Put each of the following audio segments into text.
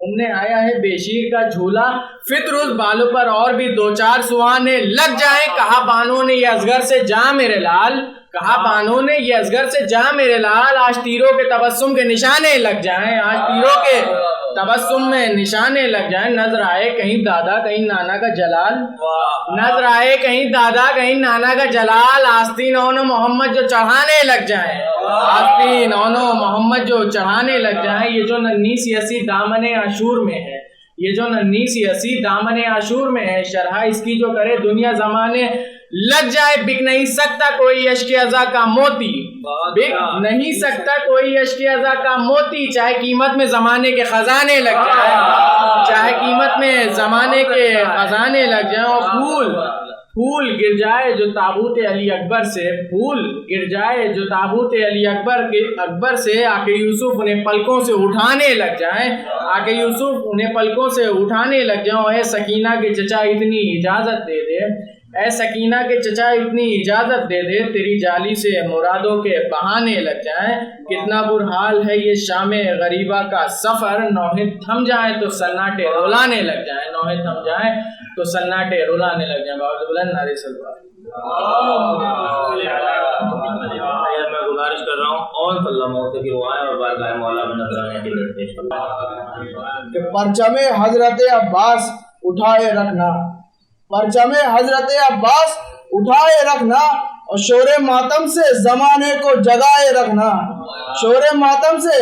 تم نے آیا ہے بے شیر کا جھولا، فطر اس بالوں پر اور بھی دو چار سہانے لگ جائیں، کہا بانو نے یہ اصغر سے جا میرے لال، کہا بانو نے یہ اصغر سے جا میرے لال، آج تیروں کے تبسم کے نشانے لگ جائیں، آج تیروں کے تبسم میں نشانے لگ جائیں، نظر آئے کہیں دادا کہیں نانا کا جلال، نظر آئے کہیں دادا کہیں نانا کا جلال، آستین اونو محمد جو چڑھانے لگ جائیں، آستین اونو محمد جو چڑھانے لگ جائیں۔ یہ جو ننھی سی ہسی دامن عاشور میں ہے، یہ جو ننھی سی ہسی دامن عاشور میں ہے، شرح اس کی جو کرے دنیا زمانے لگ جائے، بک نہیں سکتا کوئی اشک ازا کا موتی، بک نہیں سکتا کوئی اشک ازا کا موتی، چاہے قیمت میں زمانے کے خزانے لگ جائیں، چاہے قیمت میں زمانے کے خزانے لگ جائیں، اور پھول گر جائے جو تابوت علی اکبر سے، پھول گر جائے جو تابوت علی اکبر سے، آ کے یوسف انہیں پلکوں سے اٹھانے لگ جائیں، آ کے یوسف انہیں پلکوں سے اٹھانے لگ جائیں، اے سکینہ کے چچا اتنی اجازت دے دے، اے سکینہ کے چچا اتنی اجازت دے دے، تیری جالی سے مرادوں کے بہانے لگ جائیں، کتنا برحال ہے یہ شام غریبہ کا سفر، نوحے تھم جائیں تو سناٹے رلانے لگ جائیں، نوحے تھم جائیں تو سناٹے رلانے لگ جائیں۔ باوجود بلند نعرے سلوات۔ میں گزارش کر رہا ہوں اور اللہ موت کی دعائیں اور بارگاہ مولا میں نذرانے کی درپیش کہ پرچم حضرت عباس اٹھائے رکھنا، پرچم حضرت عباس اٹھائے رکھنا، اور شور ماتم سے زمانے کو جگائے رکھنا، شور ماتم سے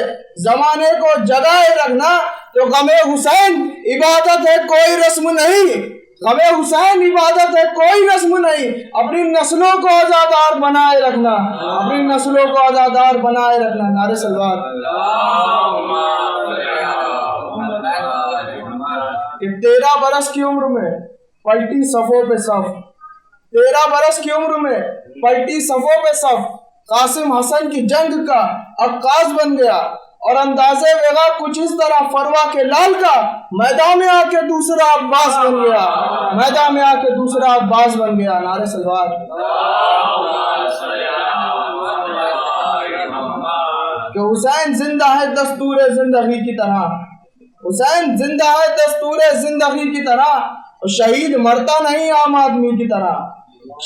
زمانے کو جگائے رکھنا، تو غم حسین عبادت ہے کوئی رسم نہیں، غم حسین عبادت ہے کوئی رسم نہیں، اپنی نسلوں کو آزادار بنائے رکھنا، اپنی نسلوں کو آزادار بنائے رکھنا۔ نعرہ سلوات۔ کہ 13 برس کی عمر میں پلٹی صفوں پہ صف، 13 برس کی عمر میں پلٹی صفوں پہ صف، قاسم حسن کی جنگ کا عکاس بن گیا، اور اندازے وغا کچھ اس طرح فروا کے لال کا، میدان میں آ کے دوسرا عباس بن گیا، میدان میں آ کے دوسرا عباس بن گیا۔ نعرہ سلوات۔ کہ حسین زندہ ہے دستور زندگی کی طرح، حسین زندہ ہے دستور زندگی کی طرح، اور شہید مرتا نہیں عام آدمی کی طرح،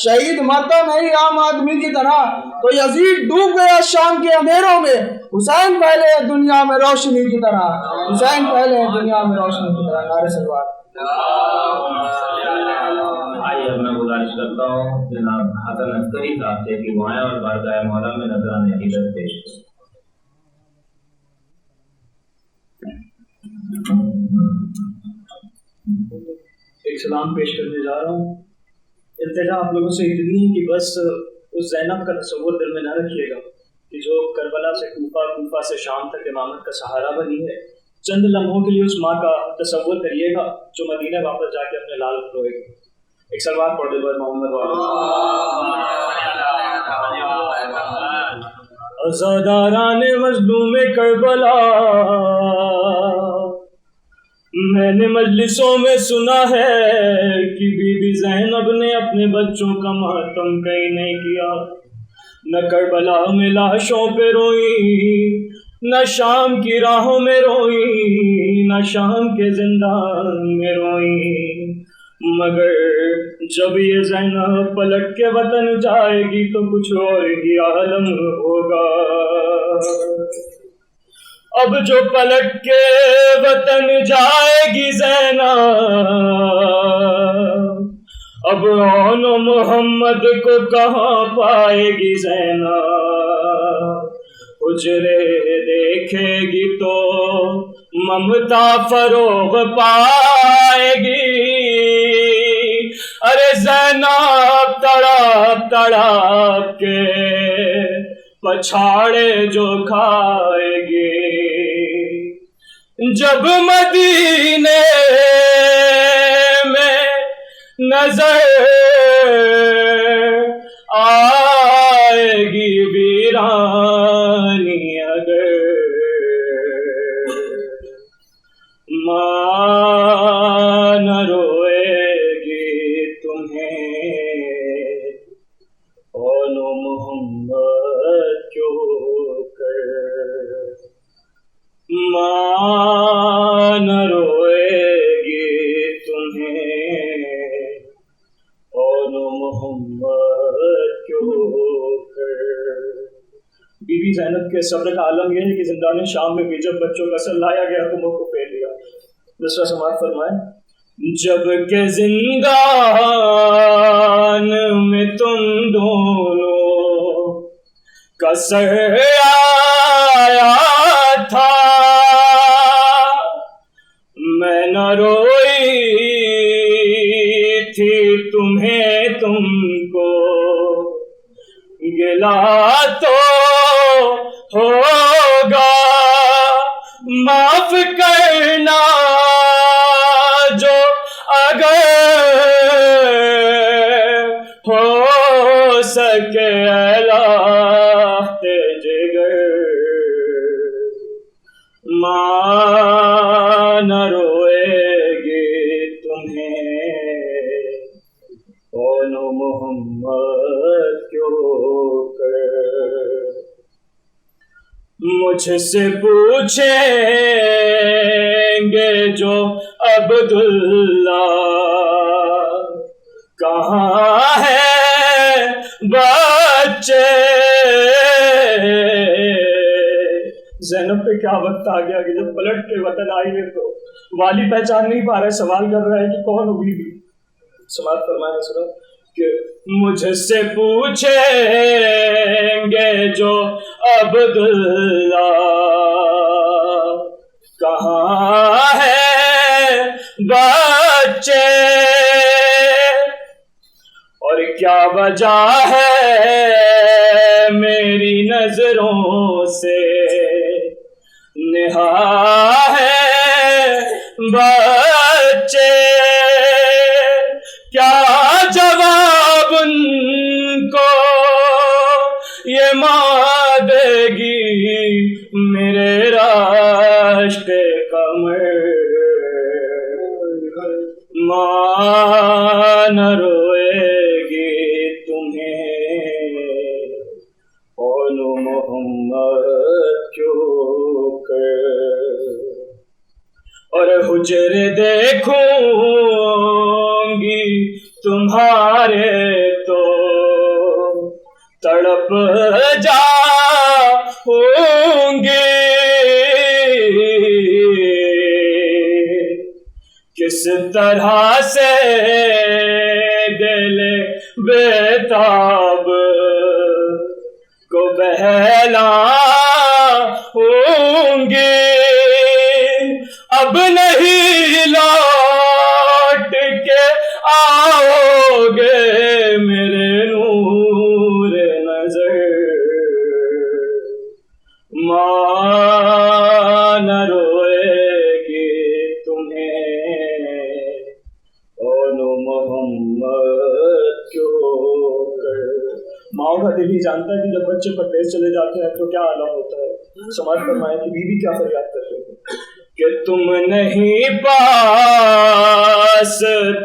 شہید مرتا نہیں عام آدمی کی طرح، تو یزید ڈوب گیا شام کے اندھیروں میں، حسین پہلے ہے دنیا میں روشنی کی طرح، حسین پہلے ہے دنیا میں روشنی کی طرح۔ نعرہ سلوات۔ آئیے اب میں گزارش کرتا ہوں جناب حسن عسکری صاحب سے کہ دعائیں اور بارگاہ مولا میں نذرانے کی درپیش۔ ایک سلام پیش کرنے جا رہا ہوں۔ التجا آپ لوگوں سے اتنی ہے کہ بس اس زینب کا تصور دل میں نہ رکھیے گا کہ جو کربلا سے کوفہ، کوفہ سے شام تک امامت کا سہارا بنی ہے، چند لمحوں کے لیے اس ماں کا تصور کریے گا جو مدینہ واپس جا کے اپنے لال روئے گی۔ ایک سلوات پڑھ دے بھائی محمد عزاداران مظلوم کربلا، میں نے مجلسوں میں سنا ہے کہ بی بی زینب نے اپنے بچوں کا ماتم کہیں نہیں کیا، نہ کربلا میں لاشوں پہ روئی، نہ شام کی راہوں میں روئی، نہ شام کے زندان میں روئی، مگر جب یہ زینب پلٹ کے وطن جائے گی تو کچھ اور ہی عالم ہوگا۔ اب جو پلٹ کے وطن جائے گی زینب، اب اون و محمد کو کہاں پائے گی زینب، حجرے دیکھے گی تو ممتا فروغ پائے گی، ارے زینب تڑپ تڑپ کے پچھاڑے جو کھائے گی، جب مدینے میں نظر آئے گی ویرانی، اگر ماں نہ روئے گی تمہیں، اونو محمد کیوں کر، ماں نہ روئے گی تمہیں اونو محمد کیوں کر۔ بی بی زینب کے صبر کا عالم یہ ہے کہ زندان شام میں بھی جب بچوں کا سر لایا گیا تو منہ کو پھیر لیا۔ دوسرا سماعت فرمائیں۔ جب کہ زندان میں تم دونوں کا سر آیا تھا، میں نہ روئی تھی تمہیں تم کو گلا تو ہوگا معاف کرنا جو اگر ہو سکے الاختے جگر، ماں نہ روئے گی تمہیں اونو محمد کیوں کر۔ مجھ سے پوچھیں گے جو عبداللہ کہاں ہے بچے، زینب پہ کیا وقت آ گیا کہ جب پلٹ کے وطن آئی ہے تو والی پہچان نہیں پا رہے، سوال کر رہا ہے کہ کون ہوئی بھی۔ سماعت فرمائے سر کہ مجھ سے پوچھیں گے جو عبداللہ کہاں ہے بچے، اور کیا وجہ ہے میری نظروں سے نہا ہے بچے، کیا جواب ان کو یہ ماں دے گی میرے راشق قمر، ماں نہ روئے گی تمہیں اونو محمد کیوں کر، اور حجرے دیکھوں گی تمہارے تو تڑپ جاؤں گی، کس طرح سے دل بیتاب کو بہلاؤں گی، اب نہیں لوٹ کے آؤ گے میرے نور نظر، ماں نہ روئے گی تمہیں اونو محمد کیوں کر۔ ماں کا دل ہی جانتا ہے کہ جب بچے پردیس چلے جاتے ہیں تو کیا عالم ہوتا ہے۔ سماعت فرمائیں کہ بیوی کیا فریاد کر رہی ہے کہ تم نہیں پاس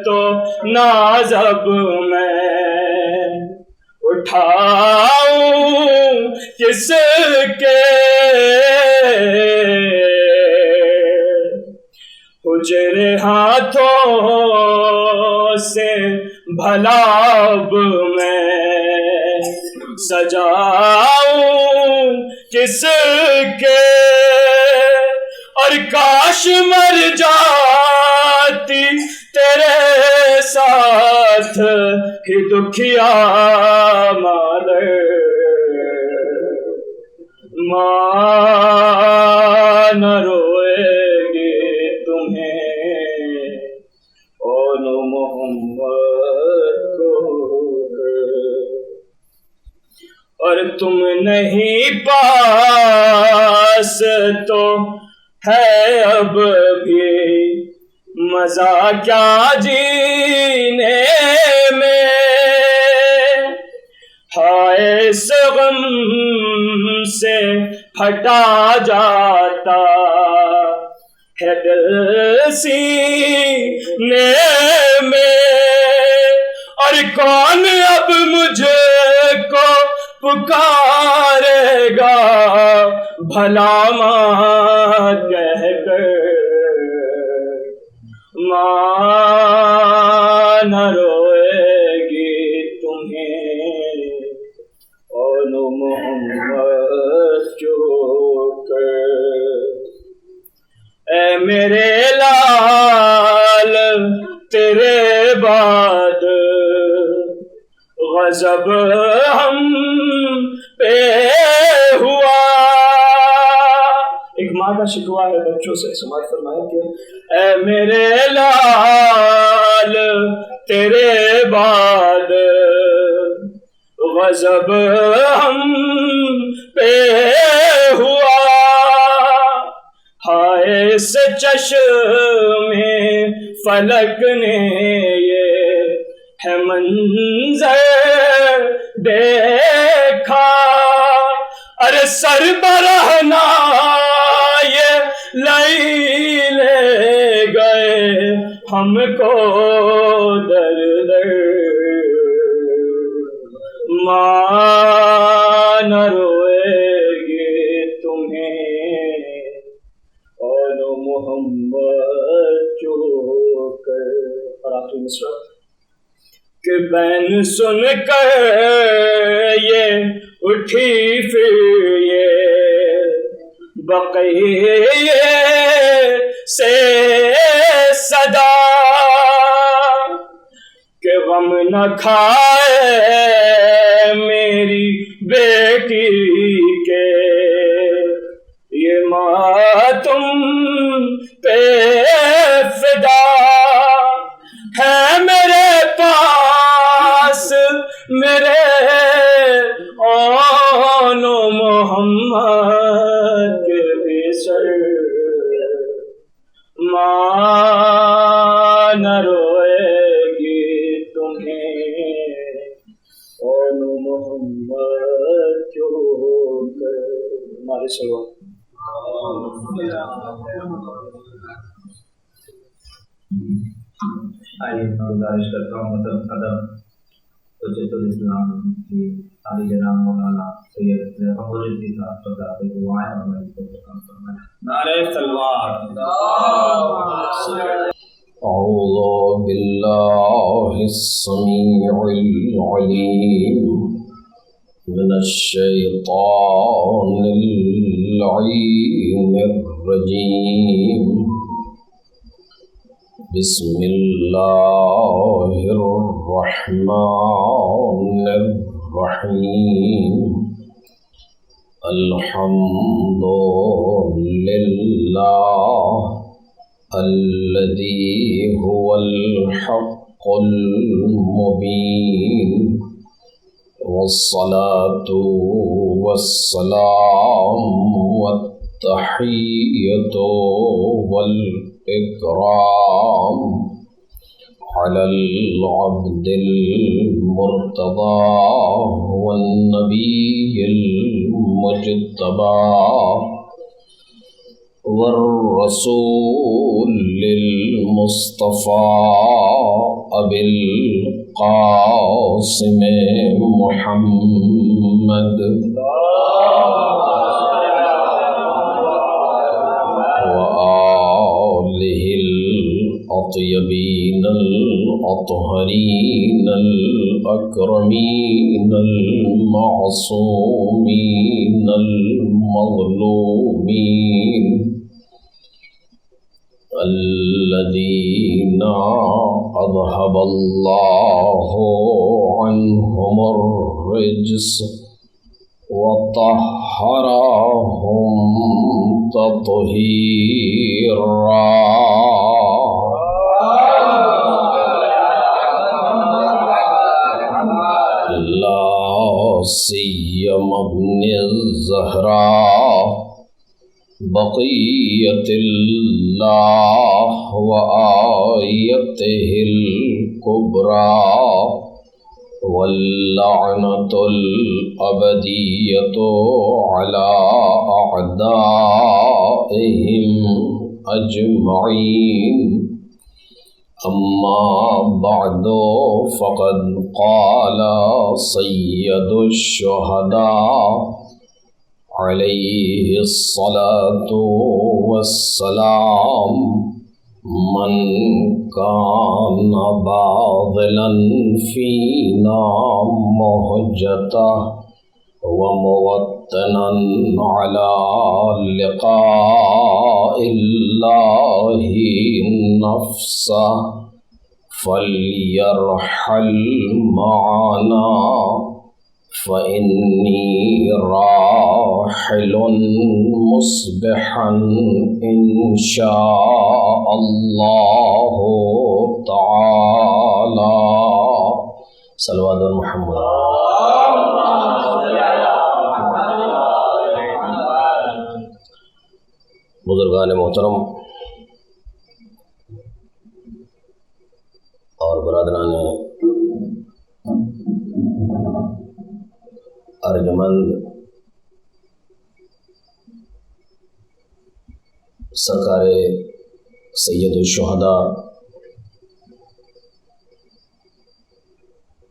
تو نازب میں اٹھاؤں کس کے، حجرے ہاتھوں سے بھلا اب میں سجاؤں کس کے، اور کاش مر جاتی تیرے ساتھ ہی دکھیا مادر، ماں نہ روئے گی تمہیں اونو محمد کو، اور تم نہیں پاس تو ہے اب بھی مزہ کیا جینے میں، ہائے اس غم سے پھٹا جاتا ہے دل سینے میں، اور کون اب مجھے کو پکارے گا بھلا ماں کہہ کر، ماں نہ روئے گی تمہیں اول محمد جو کر، اے میرے لال تیرے بعد غضب ہم پہ ہوا. ایک ماں کا شکوہ ہے بچوں سے، سماعت فرمائیں کہ اے میرے لال تیرے بعد غضب ہم پہ ہوا، ہائے اس چشم فلک نے یہ ہے منظر دیکھا، ارے سر برہنا یہ لئی لے گئے ہم کو در در. ماں نہ روئے گی تمہیں اول محمد جو کر. اور آخری مصرع کہ بین سن کر یہ اٹھی پھر یہ بقیے سے صدا کہ غم نہ کھائے میری بیٹی کے یہ ماتم پہ فدا ہے میرے پاس میرے آن محمد کے بھی سر. ماں نہ روئے گی تمہیں آن محمد جو کر. ہمارے سلوات آئیے میں گزارش کرتا ہوں مطلب ادب حجت الاسلام کی عالی جناب مولانا سید محمود الدین صاحب فرماتے ہیں دعائیں اور میں اس کو ختم فرمائیں. نعرہ تلوار. اعوذ باللہ السمیع العلیم من الشیطان اللعین الرجیم. بسم اللہ الرحمن الرحیم. الحمد للہ الذی هو الحق المبین والصلاة والسلام والتحیۃ والإكرام على العبد المرتضى والنبي المجتبى والرسول المصطفى أبي القاسم محمد الطيبين الأطهرين الأكرمين المعصومين المظلومين الذين أذهب الله عنهم الرجس وطهرهم تطهيرا. سيما ابن الزهراء بقية الله وآيته الكبرى واللعنة الأبدية على أعدائهم أجمعين. أما بعد فقد قال سيد الشهداء عليه الصلاة والسلام من كان باذلا فينا مهجته وموطنا على لقاء الله نفسه فليرحل معنا فإني راحل مصبحا إن شاء الله تعالى صلوات محمد. بزرگان محترم اور برادران ارجمند، سرکار سید الشہداء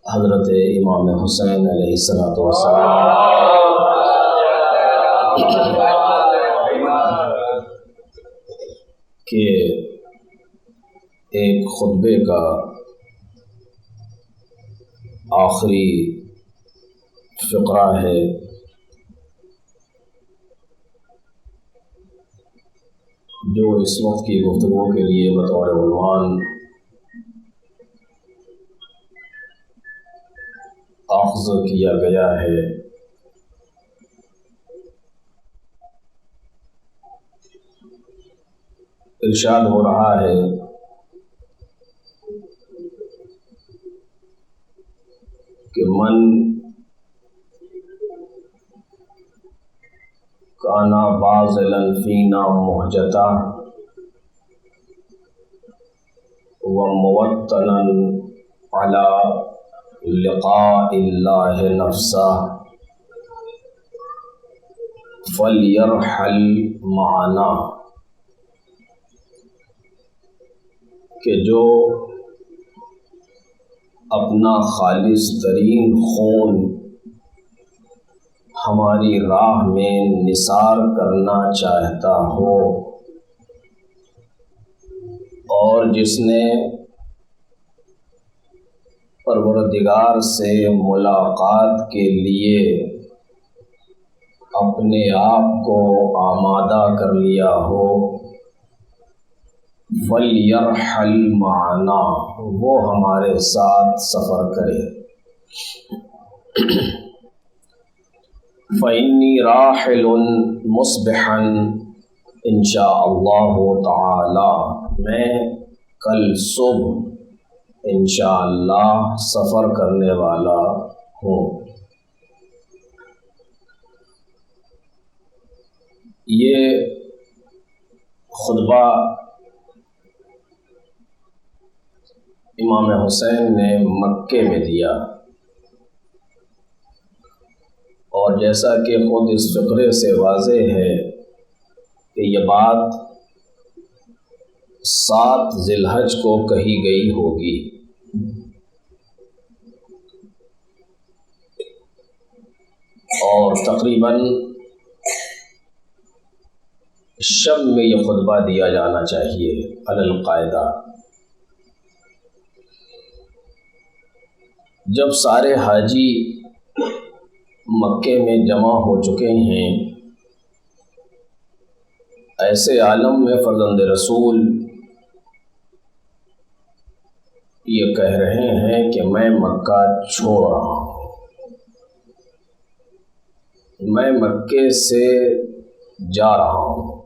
حضرت امام حسین علیہ الصلوۃ والسلام کے ایک خطبے کا آخری فقرہ ہے جو اس وقت کی گفتگو کے لیے بطور عنوان اخذ کیا گیا ہے۔ ارشاد ہو رہا ہے کہ من کانا باذلا فینا مہجتا وموطنا علی لقاء اللہ نفسہ فلیرحل معنا، کہ جو اپنا خالص ترین خون ہماری راہ میں نثار کرنا چاہتا ہو، اور جس نے پروردگار سے ملاقات کے لیے اپنے آپ کو آمادہ کر لیا ہو، وَلْيَرْحَلْ مَعَنَا، وہ ہمارے ساتھ سفر کرے۔ فَإِنِّي رَاحِلٌ مُصْبِحًا انشاء اللہ تعالی، میں کل صبح انشاءاللہ سفر کرنے والا ہوں۔ یہ خطبہ امام حسین نے مکے میں دیا، اور جیسا کہ خود اس فقرے سے واضح ہے کہ یہ بات 7 ذی الحج کو کہی گئی ہوگی، اور تقریباً شب میں یہ خطبہ دیا جانا چاہیے علی القاعدہ۔ جب سارے حاجی مکے میں جمع ہو چکے ہیں، ایسے عالم میں فرزند رسول یہ کہہ رہے ہیں کہ میں مکہ چھوڑ رہا ہوں، میں مکے سے جا رہا ہوں،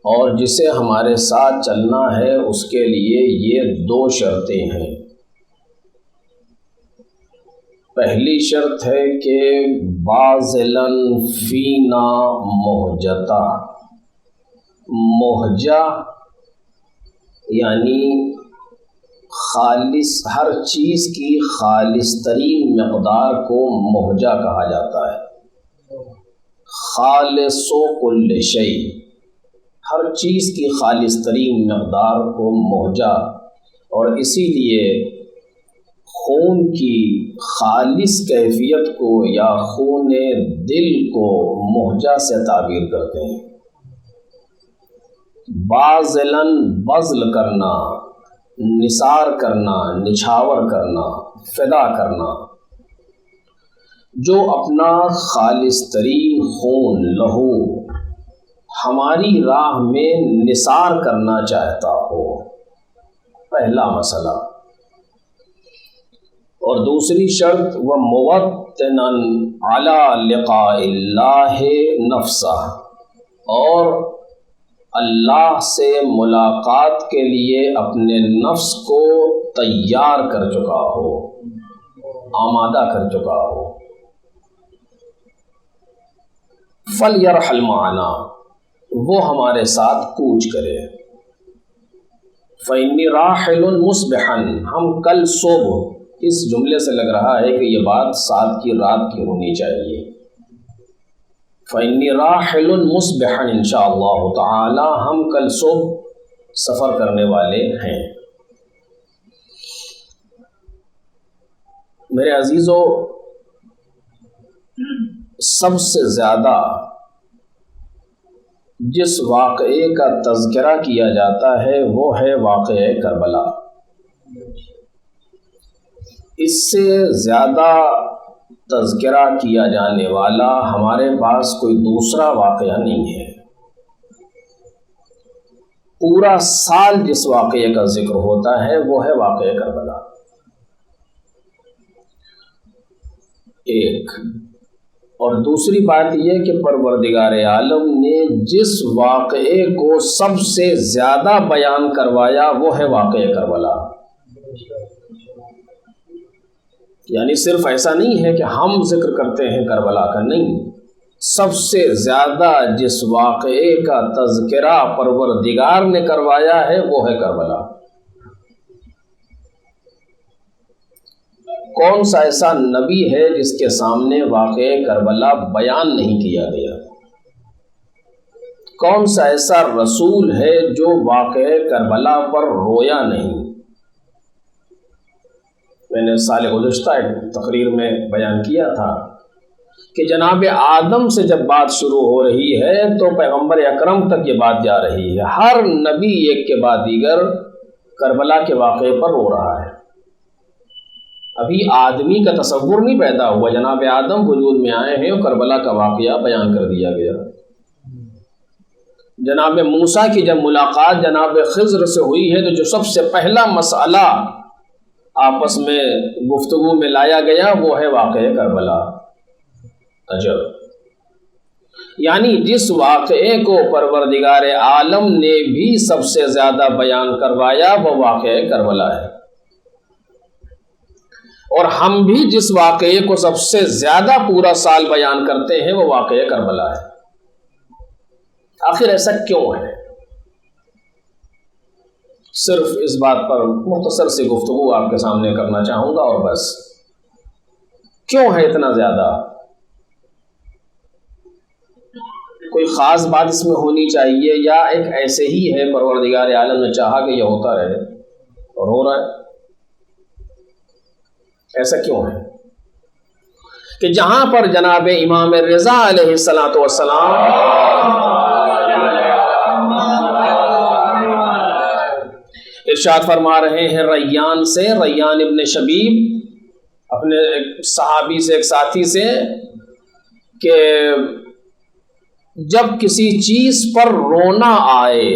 اور جسے ہمارے ساتھ چلنا ہے اس کے لیے یہ 2 شرطیں ہیں۔ پہلی شرط ہے کہ باذلاً فینا مہجتا، مہجہ یعنی خالص، ہر چیز کی خالص ترین مقدار کو مہجہ کہا جاتا ہے۔ خالص کل شیء، ہر چیز کی خالص ترین مقدار کو مہجہ، اور اسی لیے خون کی خالص کیفیت کو یا خون دل کو مہجہ سے تعبیر کرتے ہیں۔ باذلاً بذل کرنا، نثار کرنا، نچھاور کرنا، فدا کرنا، جو اپنا خالص ترین خون لہو ہماری راہ میں نثار کرنا چاہتا ہو، پہلا مسئلہ۔ اور دوسری شرط وَمُوَطِّنًا عَلَى لِقَاءِ اللَّهِ نَفْسَهُ، اور اللہ سے ملاقات کے لیے اپنے نفس کو تیار کر چکا ہو، آمادہ کر چکا ہو۔ فَلْيَرْحَلْ مَعَنَا، وہ ہمارے ساتھ کوچ کرے۔ فَإِنِّي رَاحِلٌ مُصْبِحًا، ہم کل صبح، اس جملے سے لگ رہا ہے کہ یہ بات 7 کی رات کی ہونی چاہیے۔ فَإِنِّي رَاحِلٌ مُصْبِحًا، انشاءاللہ تعالی ہم کل صبح سفر کرنے والے ہیں۔ میرے عزیزو، سب سے زیادہ جس واقعے کا تذکرہ کیا جاتا ہے وہ ہے واقعہ کربلا۔ اس سے زیادہ تذکرہ کیا جانے والا ہمارے پاس کوئی دوسرا واقعہ نہیں ہے۔ پورا سال جس واقعے کا ذکر ہوتا ہے وہ ہے واقعہ کربلا۔ ایک اور دوسری بات یہ کہ پروردگار عالم نے جس واقعے کو سب سے زیادہ بیان کروایا وہ ہے واقعہ کربلا۔ یعنی صرف ایسا نہیں ہے کہ ہم ذکر کرتے ہیں کربلا کا، نہیں، سب سے زیادہ جس واقعے کا تذکرہ پروردگار نے کروایا ہے وہ ہے کربلا۔ کون سا ایسا نبی ہے جس کے سامنے واقعہ کربلا بیان نہیں کیا گیا؟ کون سا ایسا رسول ہے جو واقعہ کربلا پر رویا نہیں؟ میں نے سال گزشتہ ایک تقریر میں بیان کیا تھا کہ جناب آدم سے جب بات شروع ہو رہی ہے تو پیغمبر اکرم تک یہ بات جا رہی ہے، ہر نبی ایک کے بعد دیگر کربلا کے واقعے پر رو رہا ہے۔ ابھی آدمی کا تصور نہیں پیدا ہوا، جناب آدم وجود میں آئے ہیں اور کربلا کا واقعہ بیان کر دیا گیا۔ جناب موسیٰ کی جب ملاقات جناب خضر سے ہوئی ہے تو جو سب سے پہلا مسئلہ آپس میں گفتگو میں لایا گیا وہ ہے واقعہ کربلا۔ عجب، یعنی جس واقعے کو پروردگار عالم نے بھی سب سے زیادہ بیان کروایا وہ واقعہ کربلا ہے، اور ہم بھی جس واقعے کو سب سے زیادہ پورا سال بیان کرتے ہیں وہ واقعہ کربلا ہے۔ آخر ایسا کیوں ہے؟ صرف اس بات پر مختصر سی گفتگو آپ کے سامنے کرنا چاہوں گا اور بس۔ کیوں ہے اتنا زیادہ؟ کوئی خاص بات اس میں ہونی چاہیے یا ایک ایسے ہی ہے پروردگار عالم نے چاہا کہ یہ ہوتا رہے اور ہو رہا ہے؟ ایسا کیوں ہے کہ جہاں پر جناب امام رضا علیہ الصلوۃ والسلام ارشاد فرما رہے ہیں ریان سے، ریان ابن شبیب اپنے ایک صحابی سے، ایک ساتھی سے، کہ جب کسی چیز پر رونا آئے،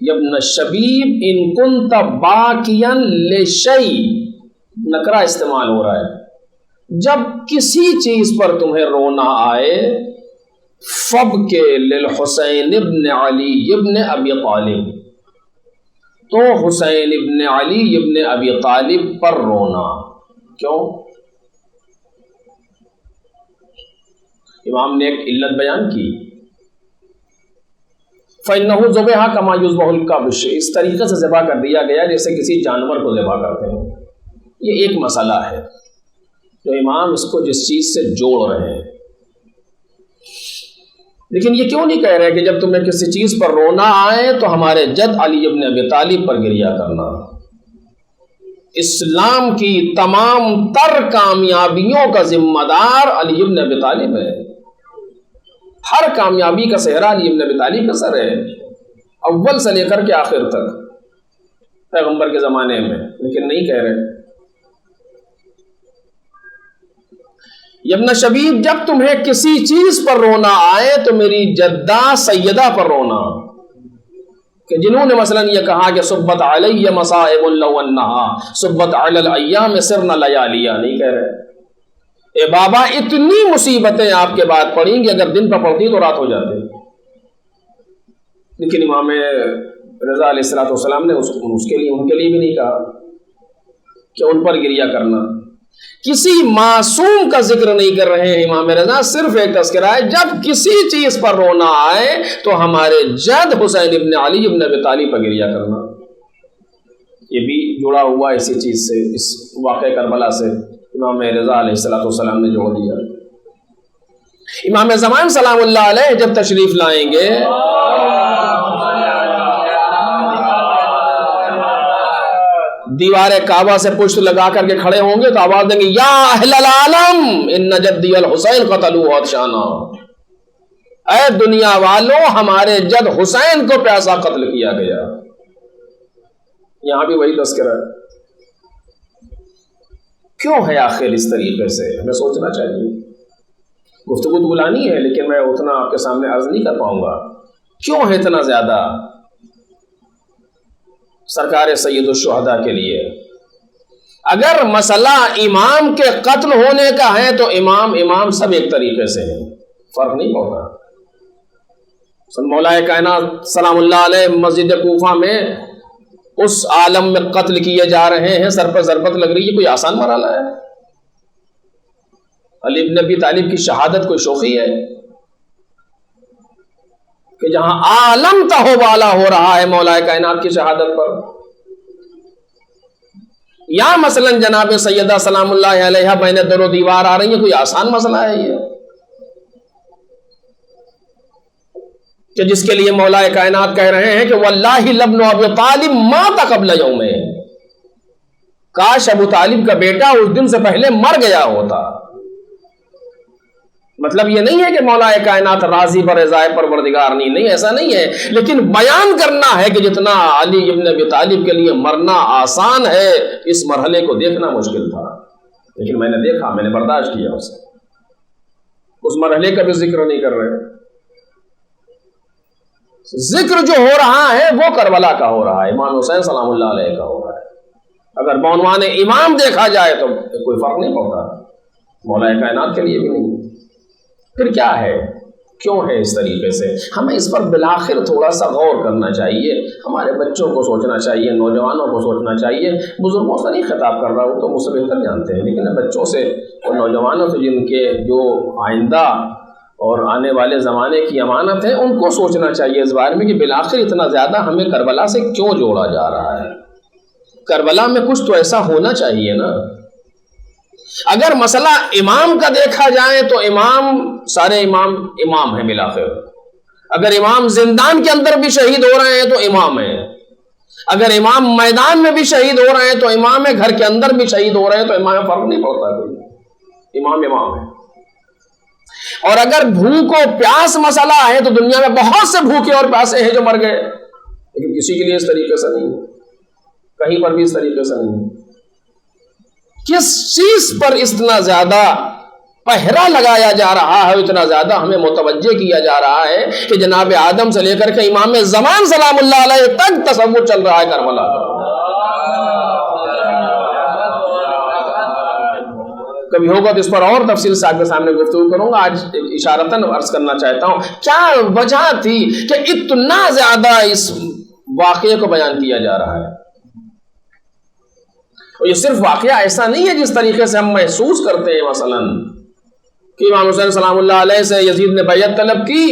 ابن شبیب ان کنت باکیا لشیء، نکرہ استعمال ہو رہا ہے، جب کسی چیز پر تمہیں رونا آئے، فبکے للحسین ابن علی ابن ابی طالب، تو حسین ابن علی ابن ابی طالب پر رونا۔ کیوں؟ امام نے ایک علت بیان کی، فَإِنَّهُ ذُبِحَ كَمَا يُذْبَحُ الْكَبْشُ، اس طریقے سے ذبح کر دیا گیا جیسے کسی جانور کو ذبح کرتے ہیں۔ یہ ایک مسئلہ ہے جو امام اس کو جس چیز سے جوڑ رہے ہیں، لیکن یہ کیوں نہیں کہہ رہے کہ جب تمہیں کسی چیز پر رونا آئے تو ہمارے جد علی ابن ابی طالب پر گریہ کرنا۔ اسلام کی تمام تر کامیابیوں کا ذمہ دار علی ابن ابی طالب ہے، ہر کامیابی کا سہرا علی ابن ابی طالب کا سر ہے۔ اول سے لے کر کے آخر تک پیغمبر کے زمانے میں، لیکن نہیں کہہ رہے. ابن شبیب جب تمہیں کسی چیز پر رونا آئے تو میری جدہ سیدہ پر رونا، کہ جنہوں نے مثلا یہ کہا کہ صبت علیہ مصائب لو انہا صبت علی الایام سرنا لیالیا، نہیں کہہ رہے اے بابا اتنی مصیبتیں آپ کے بعد پڑیں گی، اگر دن پہ پڑتی تو رات ہو جاتی. لیکن امام رضا علیہ السلام نے ان کے لیے بھی نہیں کہا کہ ان پر گریہ کرنا. کسی معصوم کا ذکر نہیں کر رہے ہیں امام رضا، صرف ایک تذکرہ ہے جب کسی چیز پر رونا آئے تو ہمارے جد حسین ابن علی ابن ابی طالب پر گریہ کرنا. یہ بھی جڑا ہوا اسی چیز سے، اس واقعہ کربلا سے امام رضا علیہ السلام نے جوڑ دیا. امام زمان سلام اللہ علیہ جب تشریف لائیں گے دیوار کعبہ سے پشت لگا کر کے کھڑے ہوں گے تو آواز دیں گے یا اہل العالم ان جدی الحسین قتلوا عطشانا، اے دنیا والوں ہمارے جد حسین کو پیاسا قتل کیا گیا. یہاں بھی وہی تذکرہ ہے. کیوں ہے آخر اس طریقے سے؟ ہمیں سوچنا چاہیے. گفتگو تو بلانی ہے لیکن میں اتنا آپ کے سامنے عرض نہیں کر پاؤں گا. کیوں ہے اتنا زیادہ سرکار سید الشہداء کے لیے؟ اگر مسئلہ امام کے قتل ہونے کا ہے تو امام سب ایک طریقے سے ہیں، فرق نہیں پڑتا. مولا کائنات سلام اللہ علیہ مسجد کوفہ میں اس عالم میں قتل کیے جا رہے ہیں، سر پر ضربت لگ رہی ہے، کوئی آسان مرحلہ ہے؟ علی بن ابی طالب کی شہادت کوئی شوخی ہے کہ جہاں عالم تہو بالا ہو رہا ہے مولا کائنات کی شہادت پر؟ یا مثلا جناب سیدہ سلام اللہ علیہ بین در و دیوار آ رہی ہیں، کوئی آسان مسئلہ ہے یہ کہ جس کے لیے مولا کائنات کہہ رہے ہیں کہ واللہ لابن ابی طالب مات قبل یوم، کاش ابو طالب کا بیٹا اس دن سے پہلے مر گیا ہوتا. مطلب یہ نہیں ہے کہ مولا کائنات راضی پر رضائے پروردگار نہیں، ایسا نہیں ہے، لیکن بیان کرنا ہے کہ جتنا علی ابن ابی طالب کے لیے مرنا آسان ہے اس مرحلے کو دیکھنا مشکل تھا. لیکن میں نے دیکھا، میں نے برداشت کیا اسے. اس مرحلے کا بھی ذکر نہیں کر رہے. ذکر جو ہو رہا ہے وہ کربلا کا ہو رہا ہے، امام حسین سلام اللہ علیہ کا ہو رہا ہے. اگر بعنوان امام دیکھا جائے تو کوئی فرق نہیں پڑتا، مولا کائنات کے لیے بھی نہیں. پھر کیا ہے؟ کیوں ہے اس طریقے سے؟ ہمیں اس پر بالآخر تھوڑا سا غور کرنا چاہیے. ہمارے بچوں کو سوچنا چاہیے، نوجوانوں کو سوچنا چاہیے. بزرگوں سے نہیں خطاب کر رہا ہوں، تو مجھ سے بہتر جانتے ہیں، لیکن بچوں سے اور نوجوانوں سے جن کے جو آئندہ اور آنے والے زمانے کی امانت ہے، ان کو سوچنا چاہیے اس بارے میں کہ بالآخر اتنا زیادہ ہمیں کربلا سے کیوں جوڑا جا رہا ہے. کربلا میں کچھ تو ایسا ہونا چاہیے نا. اگر مسئلہ امام کا دیکھا جائے تو سارے امام ہیں بالآخر. اگر امام زندان کے اندر بھی شہید ہو رہے ہیں تو امام ہیں. اگر امام میدان میں بھی شہید ہو رہے ہیں تو امام ہے، گھر کے اندر بھی شہید ہو رہے ہیں تو امام، فرق نہیں پڑتا کوئی، امام ہے. اور اگر بھوک و پیاس مسئلہ ہے تو دنیا میں بہت سے بھوکے اور پیاسے ہیں جو مر گئے، لیکن کسی کے لیے اس طریقے سے نہیں، کہیں پر بھی اس طریقے سے نہیں. کس چیز پر اتنا زیادہ پہرا لگایا جا رہا ہے، اتنا زیادہ ہمیں متوجہ کیا جا رہا ہے کہ جناب آدم سے لے کر کے امام زمان سلام اللہ علیہ تک تصور چل رہا ہے کربلا کا. کبھی ہوگا تو اس پر اور تفصیل سے آپ کے سامنے گفتگو کروں گا. آج اشارتاً عرض کرنا چاہتا ہوں کیا وجہ تھی کہ اتنا زیادہ اس واقعے کو بیان کیا جا رہا ہے. اور یہ صرف واقعہ ایسا نہیں ہے جس طریقے سے ہم محسوس کرتے ہیں، مثلا کہ امام حسین سلام اللہ علیہ سے یزید نے بیعت طلب کی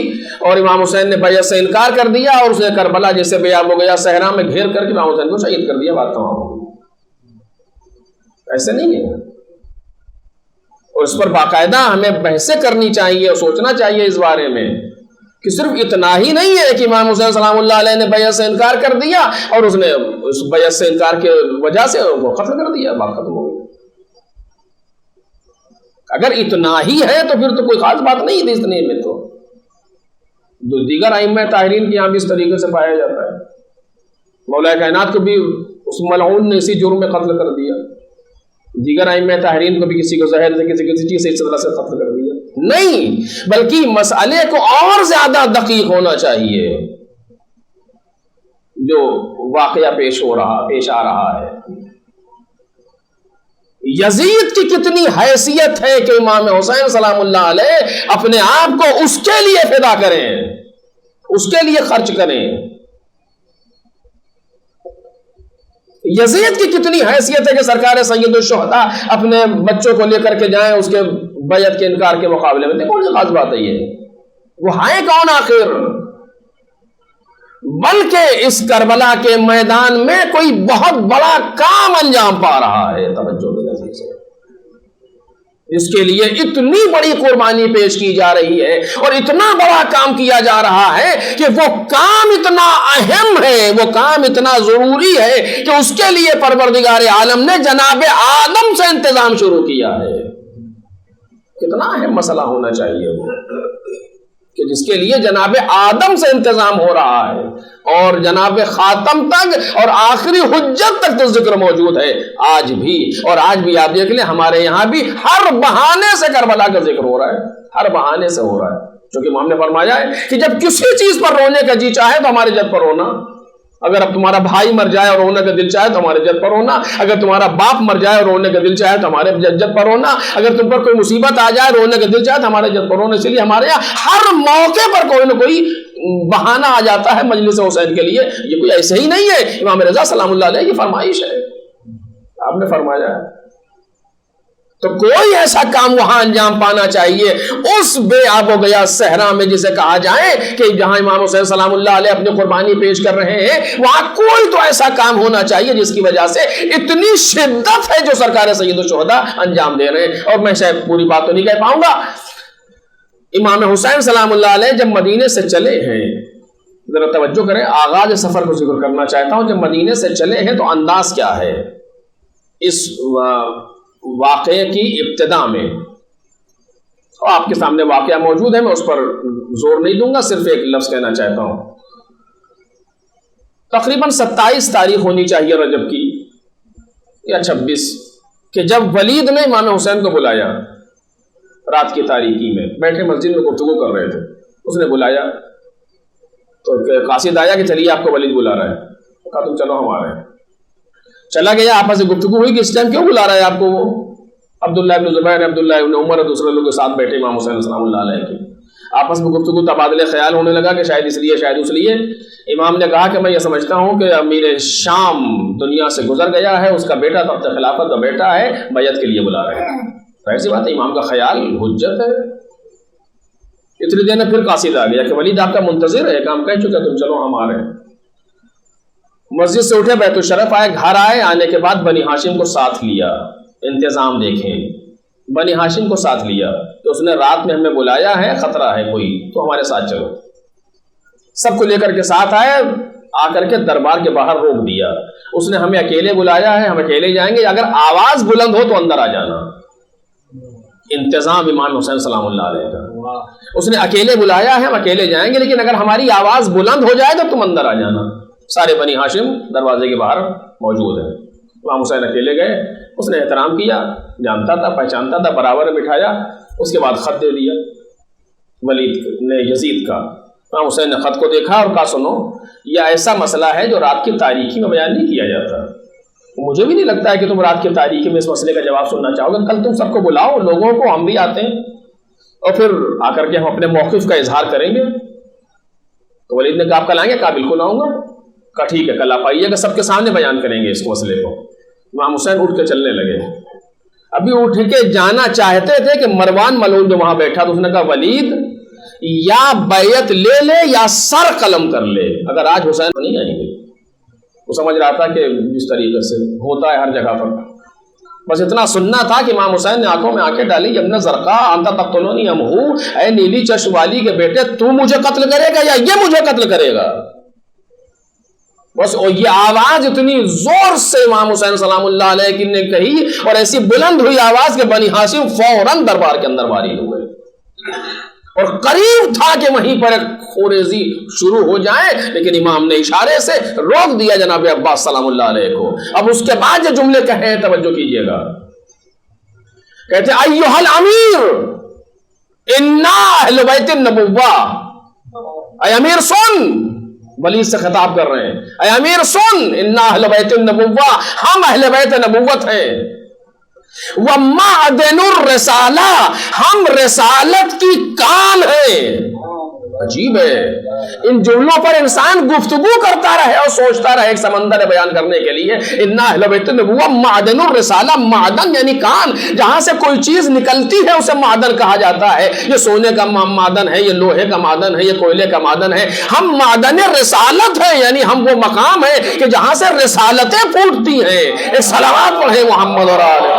اور امام حسین نے بیعت سے انکار کر دیا اور اسے کربلا جیسے بیاب ہو گیا صحرا میں گھیر کر کے امام حسین کو شہید کر دیا. بات تمام ایسے نہیں ہے. اور اس پر باقاعدہ ہمیں بحثیں کرنی چاہیے اور سوچنا چاہیے اس بارے میں کہ صرف اتنا ہی نہیں ہے کہ امام حسین سلام اللہ علیہ نے بیعت سے انکار کر دیا اور اس نے اس بیعت سے انکار کی وجہ سے وہ قتل کر دیا، بات ختم ہو گئی. اگر اتنا ہی ہے تو پھر تو کوئی خاص بات نہیں تھی اتنے میں. تو دیگر ائمہ طاہرین کے یہاں بھی اس طریقے سے پایا جاتا ہے. مولا کائنات کو بھی اس ملعون نے اسی جرم میں قتل کر دیا. دیگر ائمہ طاہرین کو بھی کسی کو زہر سے کسی چیز سے اس طرح سے قتل کر دیا. نہیں، بلکہ مسئلے کو اور زیادہ دقیق ہونا چاہیے. جو واقعہ پیش آ رہا ہے، یزید کی کتنی حیثیت ہے کہ امام حسین سلام اللہ علیہ اپنے آپ کو اس کے لیے فدا کریں، اس کے لیے خرچ کریں. یزید کی کتنی حیثیت ہے کہ سرکار سید الشہداء اپنے بچوں کو لے کر کے جائیں اس کے بیعت کے انکار کے مقابلے میں. دیکھو خاص بات ہے یہ، وہ ہیں کون آخر؟ بلکہ اس کربلا کے میدان میں کوئی بہت بڑا کام انجام پا رہا ہے. توجہ دے سے اس کے لیے اتنی بڑی قربانی پیش کی جا رہی ہے اور اتنا بڑا کام کیا جا رہا ہے کہ وہ کام اتنا اہم ہے، وہ کام اتنا ضروری ہے کہ اس کے لیے پروردگار عالم نے جناب آدم سے انتظام شروع کیا ہے. کتنا اہم مسئلہ ہونا چاہیے وہ کہ جس کے لیے جناب آدم سے انتظام ہو رہا ہے اور جناب خاتم تک اور آخری حجت تک تو ذکر موجود ہے آج بھی. اور آج بھی آپ دیکھ لیں ہمارے یہاں بھی ہر بہانے سے کربلا کا ذکر ہو رہا ہے، ہر بہانے سے ہو رہا ہے. چونکہ امام نے فرمایا ہے کہ جب کسی چیز پر رونے کا جی چاہے تو ہمارے جد پر رونا. اگر اب تمہارا بھائی مر جائے اور رونے کا دل چاہے تو ہمارے جد پر رونا. اگر تمہارا باپ مر جائے اور رونے کا دل چاہے تو ہمارے جد پر رونا. اگر تم پر کوئی مصیبت آ جائے رونے کا دل چاہے تو ہمارے جد پر رونا. اس لیے ہمارے یہاں ہر موقع پر کوئی نہ کوئی بہانہ آ جاتا ہے مجلس حسین کے لیے. یہ کوئی ایسے ہی نہیں ہے، امام رضا سلام اللہ علیہ کی فرمائش ہے، آپ نے فرمایا ہے. تو کوئی ایسا کام وہاں انجام پانا چاہیے اس بے آب و گیا صحرا میں جسے کہا جائے کہ جہاں امام حسین سلام اللہ علیہ اپنی قربانی پیش کر رہے ہیں، وہاں کوئی تو ایسا کام ہونا چاہیے جس کی وجہ سے اتنی شدت ہے جو سرکار سید الشہداء انجام دے رہے ہیں. اور میں شاید پوری بات تو نہیں کہہ پاؤں گا. امام حسین سلام اللہ علیہ جب مدینے سے چلے ہیں، ذرا توجہ کریں، آغاز سفر کو ذکر کرنا چاہتا ہوں. جب مدینے سے چلے ہیں تو انداز کیا ہے اس واقعے کی ابتدا میں؟ آپ کے سامنے واقعہ موجود ہے، میں اس پر زور نہیں دوں گا، صرف ایک لفظ کہنا چاہتا ہوں. تقریباً 27 تاریخ ہونی چاہیے رجب کی یا 26 کہ جب ولید نے امام حسین کو بلایا رات کی تاریکی میں، بیٹھے مسجد میں گفتگو کر رہے تھے، اس نے بلایا تو قاصد آیا کہ چلیے آپ کو ولید بلا رہا ہے. کہا تم چلو ہم آ رہے ہیں. چلا گیا، آپس سے گفتگو ہوئی کہ اس ٹائم کیوں بلا رہا ہے آپ کو وہ؟ عبداللہ ابن زبیر، عبداللہ ابن عمر اور دوسرے لوگ کے ساتھ بیٹھے امام حسین سلام اللہ علیہ کی. آپس میں گفتگو تبادلے خیال ہونے لگا کہ شاید اس لیے شاید اس لیے. امام نے کہا کہ میں یہ سمجھتا ہوں کہ امیر شام دنیا سے گزر گیا ہے، اس کا بیٹا تخت خلافت کا بیٹا ہے، بیعت کے لیے بلا رہے ہیں. ظاہر سی بات ہے امام کا خیال حجت ہے. اتنی دیر میں پھر قاصد آ گیا کہ ولید آپ کا منتظر ہے، کام کہہ چکا، تم چلو ہم آ رہے ہیں. مسجد سے اٹھے، بیت الشرف آئے، گھر آئے. آنے کے بعد بنی ہاشم کو ساتھ لیا. انتظام دیکھیں، بنی ہاشم کو ساتھ لیا تو اس نے رات میں ہمیں بلایا ہے، خطرہ ہے کوئی تو ہمارے ساتھ چلو. سب کو لے کر کے ساتھ آئے، آ کر کے دربار کے باہر روک دیا. اس نے ہمیں اکیلے بلایا ہے، ہم اکیلے جائیں گے، اگر آواز بلند ہو تو اندر آ جانا. انتظام امام حسین سلام اللہ علیہ کا. اس نے اکیلے بلایا ہے، ہم اکیلے جائیں گے، لیکن اگر ہماری آواز بلند ہو جائے تو تم اندر آ جانا. سارے بنی ہاشم دروازے کے باہر موجود ہیں. امام حسین اکیلے گئے. اس نے احترام کیا، جانتا تھا، پہچانتا تھا، برابر بٹھایا. اس کے بعد خط دے دیا ولید نے یزید کا. امام حسین نے خط کو دیکھا اور کہا سنو، یہ ایسا مسئلہ ہے جو رات کی تاریکی میں بیان نہیں کیا جاتا. مجھے بھی نہیں لگتا ہے کہ تم رات کی تاریکی میں اس مسئلے کا جواب سننا چاہو گے. کل تم سب کو بلاؤ، لوگوں کو، ہم بھی آتے ہیں اور پھر آ کر کے ہم اپنے موقف کا اظہار کریں گے. تو ولید نے کہا آپ کل آئیں گے؟ کہا بالکل آؤں گا. کہا ٹھیک ہے، کل آپ آئیے گا، سب کے سامنے بیان کریں گے اس مسئلے کو. امام حسین اٹھ کے چلنے لگے. ابھی اٹھ کے جانا چاہتے تھے کہ مروان ملعون جو وہاں بیٹھا تو اس نے کہا ولید یا بیعت لے لے یا سر قلم کر لے، اگر آج حسین نہیں آئیں گے. وہ سمجھ رہا تھا کہ جس طریقے سے ہوتا ہے ہر جگہ پر، بس اتنا سننا تھا کہ امام حسین نے آنکھوں میں آنکھیں ڈالی. ابن زرقا انت تقتلونی ام ہو، اے نیلی چشم والی کے بیٹے، تو مجھے قتل کرے گا یا یہ مجھے قتل کرے گا؟ بس یہ آواز اتنی زور سے امام حسین سلام اللہ علیہ کی نے کہی اور ایسی بلند ہوئی آواز کہ بنی ہاشم فوراً دربار کے اندر وارد ہوئے. اور قریب تھا کہ وہیں پر ایک خوریزی شروع ہو جائے، لیکن امام نے اشارے سے روک دیا جناب عباس سلام اللہ علیہ کو۔ اب اس کے بعد جو جملے کہے ہیں توجہ کیجئے گا، کہتے ایھا الامیر انا اہل بیت النبوہ، اے امیر سن، ولید سے خطاب کر رہے ہیں، اے امیر سن، انا اہل بیت النبوہ، ہم اہل بیت نبوت ہیں، وَمَعْدَنُ الرِّسَالَہ، ہم رسالت کی کان ہیں۔ عجیب ہے، ان جملوں پر انسان گفتگو کرتا رہے اور سوچتا رہے ایک سمندر بیان کرنے کے لیے۔ اِنَّا أَهْلَ بَيْتِ النُّبُوَّةِ مَعْدَنُ الرِّسَالَہ، معدن یعنی کان، جہاں سے کوئی چیز نکلتی ہے اسے معدن کہا جاتا ہے۔ یہ سونے کا معدن ہے، یہ لوہے کا معدن ہے، یہ کوئلے کا معدن ہے۔ ہم معدن رسالت ہیں، یعنی ہم وہ مقام ہے کہ جہاں سے رسالتیں پھوٹتی ہیں۔ ایک صلوات پڑھیں محمد اور آلہ۔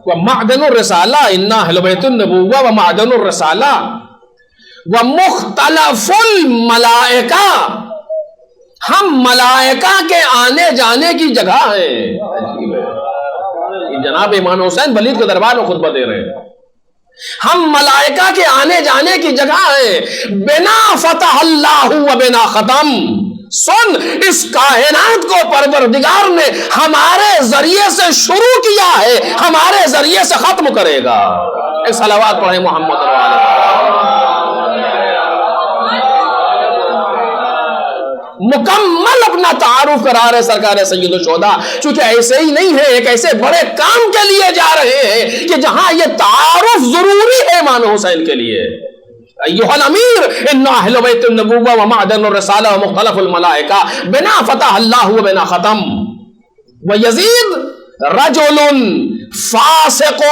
وَمَعْدَنُ الرِّسَالَہ اِنَّا أَهْلُ بَيْتِ النُّبُوَّةِ وَمَعْدَنُ الرِّسَالَہ وَمُخْتَلَفُ الْمَلَائِکَہ، ہم ملائکہ کے آنے جانے کی جگہ ہیں۔ یہ جناب امام حسین ولید کے دربار میں خطبہ دے رہے ہیں، ہم ملائکہ کے آنے جانے کی جگہ ہیں۔ بنا فتح اللہ و بنا ختم، سن، اس کائنات کو پروردگار نے ہمارے ذریعے سے شروع کیا ہے، ہمارے ذریعے سے ختم کرے گا۔ ایک صلوات پڑھیں محمد اور آلہ۔ مکمل اپنا تعارف کرا رہے سرکار سید الشہداء، چونکہ ایسے ہی نہیں ہے، ایک ایسے بڑے کام کے لیے جا رہے ہیں کہ جہاں یہ تعارف ضروری ہے امام حسین کے لیے۔ ایھا الامیر انا اہل بیت النبوہ ومعدن الرسالہ ومختلف الملائکہ بنا فتح اللہ وبنا ختم۔ ویزید رجل فاسق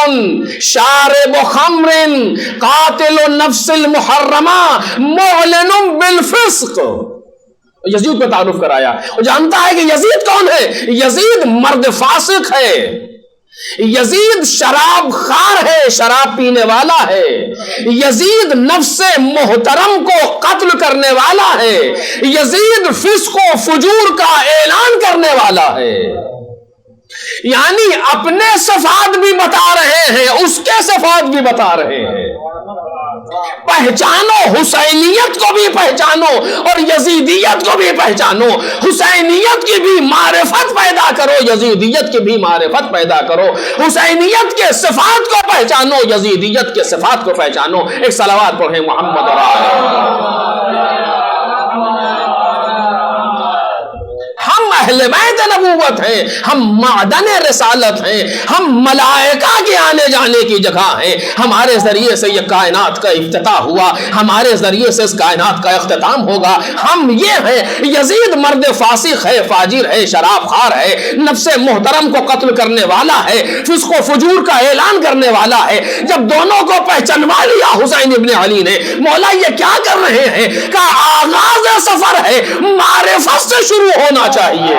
شارب خمر قاتل النفس المحرمہ معلن بالفسق۔ یزید پہ تعارف کرایا، وہ جانتا ہے کہ یزید کون ہے، یزید مرد فاسق ہے، یزید شراب خار ہے، شراب پینے والا ہے، یزید نفس محترم کو قتل کرنے والا ہے، یزید فسق و فجور کا اعلان کرنے والا ہے۔ یعنی اپنے صفات بھی بتا رہے ہیں، اس کے صفات بھی بتا رہے ہیں۔ پہچانو، حسینیت کو بھی پہچانو اور یزیدیت کو بھی پہچانو، حسینیت کی بھی معرفت پیدا کرو، یزیدیت کی بھی معرفت پیدا کرو، حسینیت کے صفات کو پہچانو، یزیدیت کے صفات کو پہچانو۔ ایک صلوات پڑھیں محمد اور آلہ۔ ہم اہل بیت نبوت ہیں، ہم معدن رسالت ہیں، ہم ملائکہ کے آنے جانے کی جگہ ہیں۔ ہمارے ذریعے سے یہ کائنات کا افتتاح ہوا، ہمارے ذریعے سے اس کائنات کا اختتام ہوگا۔ ہم یہ ہیں، یزید مرد فاسق ہے، فاجر ہے، شراب خار ہے، نفس محترم کو قتل کرنے والا ہے، فسق و فجور کا اعلان کرنے والا ہے۔ جب دونوں کو پہچانوا لیا حسین ابن علی نے، مولا یہ کیا کر رہے ہیں؟ کہ آغاز سفر ہے، معرفت سے شروع ہونا چاہیے۔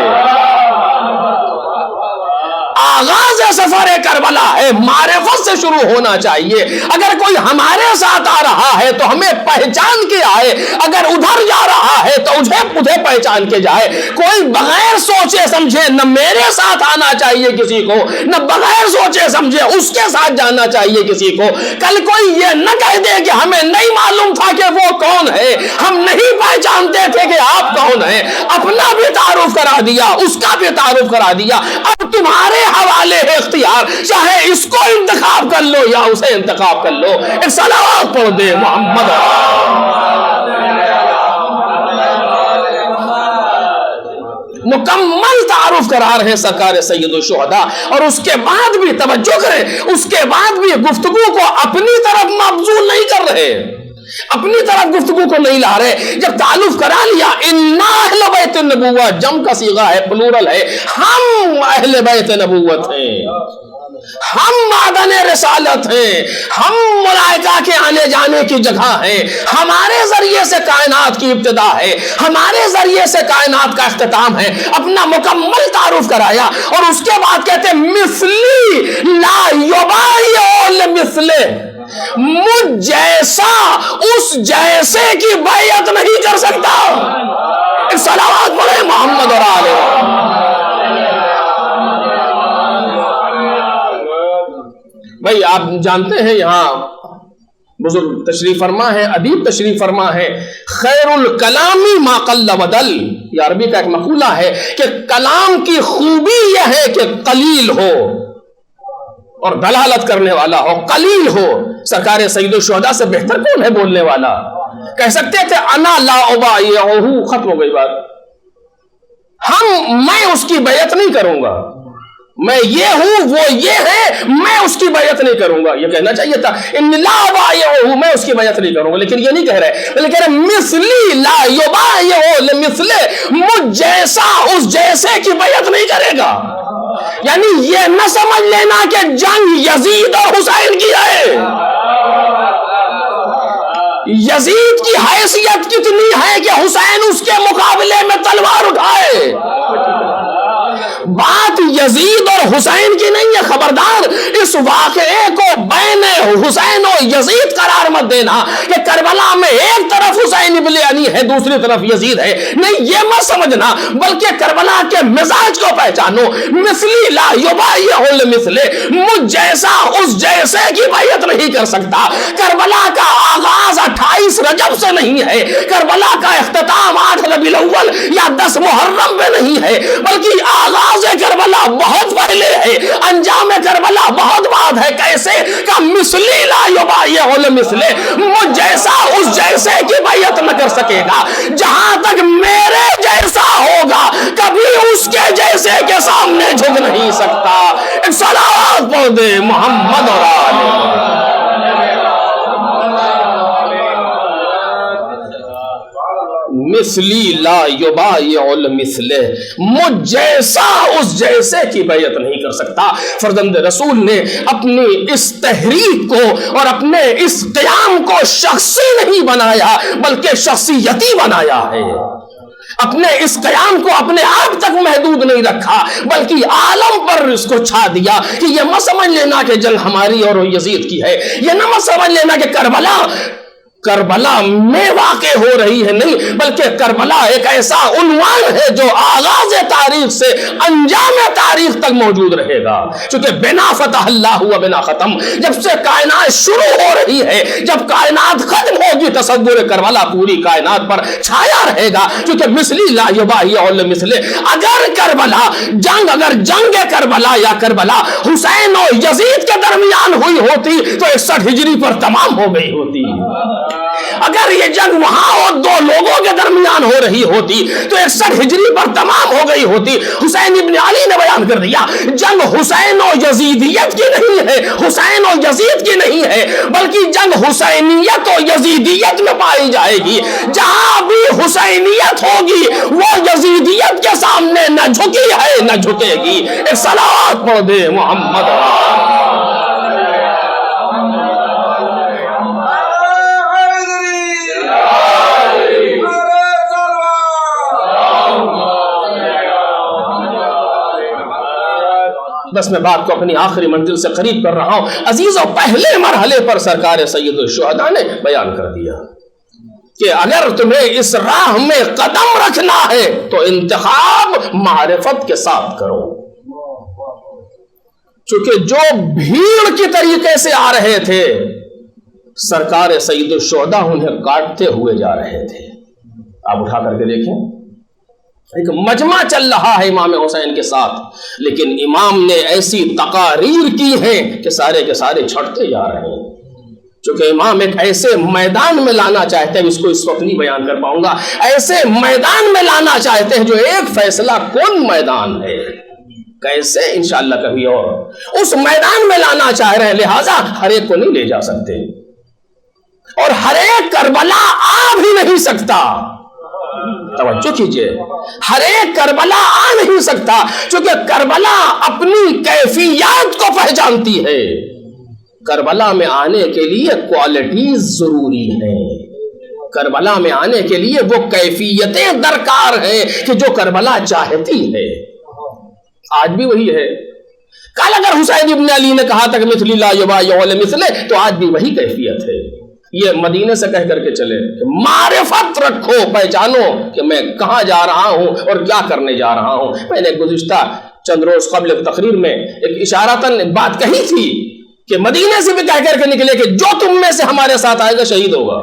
آغاز سفر کربلا ہے، معرفت سے شروع ہونا چاہیے۔ اگر کوئی ہمارے ساتھ آ رہا ہے تو ہمیں پہچان کے آئے، اگر ادھر جا رہا ہے تو مجھے پہچان کے جائے۔ کوئی بغیر سوچے سمجھے نہ میرے ساتھ آنا چاہیے کسی کو، نہ بغیر سوچے سمجھے اس کے ساتھ جانا چاہیے کسی کو۔ کل کوئی یہ نہ کہہ دے کہ ہمیں نہیں معلوم تھا کہ وہ کون ہے، ہم نہیں پہچانتے تھے کہ آپ کون ہیں۔ اپنا بھی تعارف کرا دیا، اس کا بھی تعارف کرا دیا۔ اب تمہارے حوالے ہے اختیار، چاہے اس کو انتخاب کر لو یا اسے انتخاب کر لو۔ ایک صلوات پڑھ دے محمد۔ مکمل تعارف کرا رہے سرکار سید الشہداء، اور اس کے بعد بھی توجہ کریں، اس کے بعد بھی گفتگو کو اپنی طرف مبذول نہیں کر رہے، اپنی طرف گفتگو کو نہیں لا رہے۔ جب تعلق کرا لیا انا اہل بیت النبوہ، جم کا صیغہ ہے، پلورل ہے، ہم اہل بیت نبوت ہیں۔ ہم معدن رسالت ہیں، ہم ملائکہ کے آنے جانے کی جگہ ہیں، ہمارے ذریعے سے کائنات کی ابتدا ہے، ہمارے ذریعے سے کائنات کا اختتام ہے۔ اپنا مکمل تعارف کرایا اور اس کے بعد کہتے ہیں مثلی لا یبایع لمثلہ، مجھ جیسا اس جیسے کی بیعت نہیں کر سکتا۔ ایک صلوات پڑھے محمد اور آلہ۔ بھائی آپ جانتے ہیں یہاں بزرگ تشریف فرما ہے، ادیب تشریف فرما ہے، خیر الکلامی ما قل ودل، یہ عربی کا ایک مقولہ ہے کہ کلام کی خوبی یہ ہے کہ قلیل ہو اور دلالت کرنے والا ہو، قلیل ہو۔ سرکار سید الشہداء سے بہتر کون ہے بولنے والا؟ کہہ سکتے تھے انا لا ابایعہ، ختم ہو گئی بات۔ میں اس کی بیعت نہیں کروں گا، میں یہ ہوں وہ یہ ہے، میں اس کی بیعت نہیں کروں گا۔ یہ کہنا چاہیے تھا ان لا ابایعہ، میں اس کی بیعت نہیں کروں گا، لیکن یہ نہیں کہہ رہے، بلکہ کہہ رہے مثلی لا یبایع لمثلہ، مجھ جیسا اس جیسے کی بیعت نہیں کرے گا۔ یعنی یہ نہ سمجھ لینا کہ جنگ یزید اور حسین کی ہے، یزید کی حیثیت کتنی ہے کہ حسین اس کے مقابلے میں تلوار اٹھائے۔ بات یزید اور حسین کی نہیں ہے، خبردار اس واقعے کو بین حسین و یزید قرار مت دینا کہ کربلا میں ایک طرف حسین ابن علی ہے دوسری طرف یزید ہے، نہیں یہ مت سمجھنا، بلکہ کربلا کے مزاج کو پہچانو۔ مثلی لا یبایع لمثلہ، مجھ جیسا اس جیسے کی بیعت نہیں کر سکتا۔ کربلا کا آغاز 28 رجب سے نہیں ہے، کربلا کا اختتام 8 ربیع الاول یا 10 محرم میں نہیں ہے، بلکہ آغاز کربلا بہت پہلے ہے، انجام کربلا بہت بعد ہے۔ کیسے کہ مثلی لا یبایع لمثلہ، مجھ جیسا اس جیسے کی بیعت نہ کر سکے گا۔ جہاں تک میرے جیسا ہوگا کبھی اس کے جیسے کے سامنے جھک نہیں سکتا۔ ایک صلوات پڑھ دے محمد اور آلہ۔ مثلی لا یبایع لمثلہ، مجھ جیسا اس جیسے کی بیعت نہیں کر سکتا۔ فرزند رسول نے اپنی اس تحریک کو اور اپنے اس قیام کو شخصی نہیں بنایا بلکہ شخصیتی بنایا ہے۔ اپنے اس قیام کو اپنے آپ تک محدود نہیں رکھا بلکہ عالم پر اس کو چھا دیا کہ یہ مت سمجھ لینا کہ جنگ ہماری اور یزید کی ہے، یہ نہ مت سمجھ لینا کہ کربلا میں واقع ہو رہی ہے، نہیں بلکہ کربلا ایک ایسا عنوان ہے جو آغاز تاریخ سے انجام تاریخ تک موجود رہے گا، چونکہ بنا فتح اللہ ہوا بنا ختم، جب سے کائنات شروع ہو رہی ہے جب کائنات ختم ہوگی تصور کربلا پوری کائنات پر چھایا رہے گا، چونکہ مثلی لا یبایع لمثلہ۔ اگر جنگ کربلا یا کربلا حسین و یزید کے درمیان ہوئی ہوتی تو 61 ہجری پر تمام ہو گئی ہوتی۔ اگر یہ جنگ وہاں اور دو لوگوں کے درمیان ہو رہی ہوتی تو 61 ہجری پر تمام ہو گئی ہوتی۔ حسین ابن علی نے بیان کر دیا جنگ حسین و یزیدیت کی نہیں ہے، حسین و یزید کی نہیں ہے بلکہ جنگ حسینیت و یزیدیت میں پائی جائے گی۔ جہاں بھی حسینیت ہوگی وہ یزیدیت کے سامنے نہ جھکی ہے نہ جھکے گی۔ ایک صلوات پڑھ دے محمد۔ بس میں بات کو اپنی آخری منزل سے قریب کر رہا ہوں عزیزوں۔ پہلے مرحلے پر سرکار سید الشہداء نے بیان کر دیا کہ اگر تمہیں اس راہ میں قدم رکھنا ہے تو انتخاب معرفت کے ساتھ کرو، چونکہ جو بھیڑ کی طریقے سے آ رہے تھے سرکار سید الشہداء انہیں کاٹتے ہوئے جا رہے تھے۔ آپ اٹھا کر کے دیکھیں، ایک مجمع چل رہا ہے امام حسین کے ساتھ، لیکن امام نے ایسی تقاریر کی ہیں کہ سارے کے سارے چھٹتے جا رہے ہیں، چونکہ امام ایک ایسے میدان میں لانا چاہتے ہیں، اس کو اس وقت نہیں بیان کر پاؤں گا، ایسے میدان میں لانا چاہتے ہیں جو ایک فیصلہ کن میدان ہے، کیسے انشاءاللہ کبھی اور اس میدان میں لانا چاہ رہے ہیں، لہٰذا ہر ایک کو نہیں لے جا سکتے اور ہر ایک کربلا آ بھی نہیں سکتا۔ توجہ کیجئے، ہر ایک کربلا آ نہیں سکتا چونکہ کربلا اپنی کیفیات کو پہچانتی ہے۔ کربلا میں آنے کے لیے کوالٹیز ضروری ہیں، کربلا میں آنے کے لیے وہ کیفیتیں درکار ہیں کہ جو کربلا چاہتی ہے۔ آج بھی وہی ہے۔ کل اگر حسین ابن علی نے کہا تھا کہ مثلی لا یبایع مثلہ، تو آج بھی وہی کیفیت ہے۔ یہ مدینے سے کہہ کر کے چلے کہ معرفت رکھو، پہچانو کہ میں کہاں جا رہا ہوں اور کیا کرنے جا رہا ہوں۔ میں نے گزشتہ چند روز قبل تقریر میں ایک اشارتاً بات کہی تھی کہ مدینے سے بھی کہہ کر کے نکلے کہ جو تم میں سے ہمارے ساتھ آئے گا شہید ہوگا۔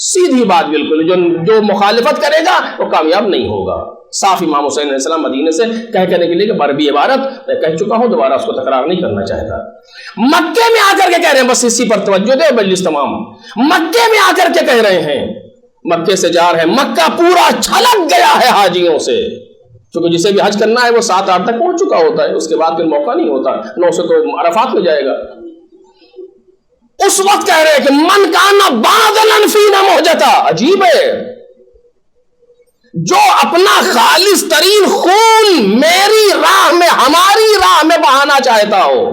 سیدھی بات بالکل، جو مخالفت کرے گا وہ کامیاب نہیں ہوگا۔ صاف امام حسین علیہ السلام مدینے سے کہہ کر کے لیے کہ بربی عبارت میں کہہ چکا ہوں، دوبارہ اس کو تکرار نہیں کرنا چاہتا۔ مکے میں آ کر کے کہہ رہے ہیں، بس اسی پر توجہ دے مجلس تمام، مکے میں آ کر کے کہہ رہے ہیں، مکے سے جا رہے ہیں، مکہ پورا چھلک گیا ہے حاجیوں سے، کیونکہ جسے بھی حج کرنا ہے وہ 7-8 تک پہنچ چکا ہوتا ہے، اس کے بعد پھر موقع نہیں ہوتا، 9 سے تو عرفات میں جائے گا۔ اس وقت کہہ رہے ہیں کہ من کانا بادلن فینا موجتا، عجیب ہے، جو اپنا خالص ترین خون میری راہ میں، ہماری راہ میں بہانا چاہتا ہو۔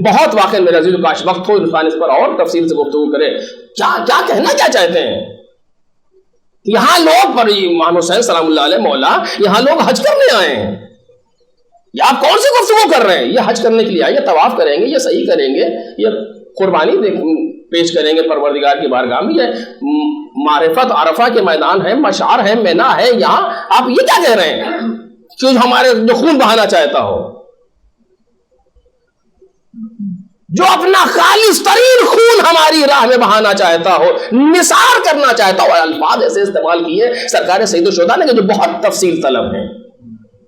بہت واقع میرے عزیز، کاش وقت ہو انسان اس پر اور تفصیل سے گفتگو کرے، کیا کہنا کیا چاہتے ہیں۔ یہاں لوگ پر امام حسین سلام اللہ علیہ مولا، یہاں لوگ حج کرنے آئے ہیں، یہ آپ کون سی گفتگو کر رہے ہیں؟ یہ حج کرنے کے لیے آئے، یہ طواف کریں گے، یہ صحیح کریں گے، یہ قربانی پیش کریں گے پروردگار کی بارگاہ میں، یہ معرفت عرفہ کے میدان ہے، مشعر ہے، مینا ہے، یہاں آپ یہ کیا کہہ رہے ہیں کہ ہمارے جو خون بہانا چاہتا ہو، جو اپنا خالص ترین خون ہماری راہ میں بہانا چاہتا ہو، نثار کرنا چاہتا ہو۔ الفاظ ایسے استعمال کیے سرکار سید الشہداء نے کہ جو بہت تفصیل طلب ہیں،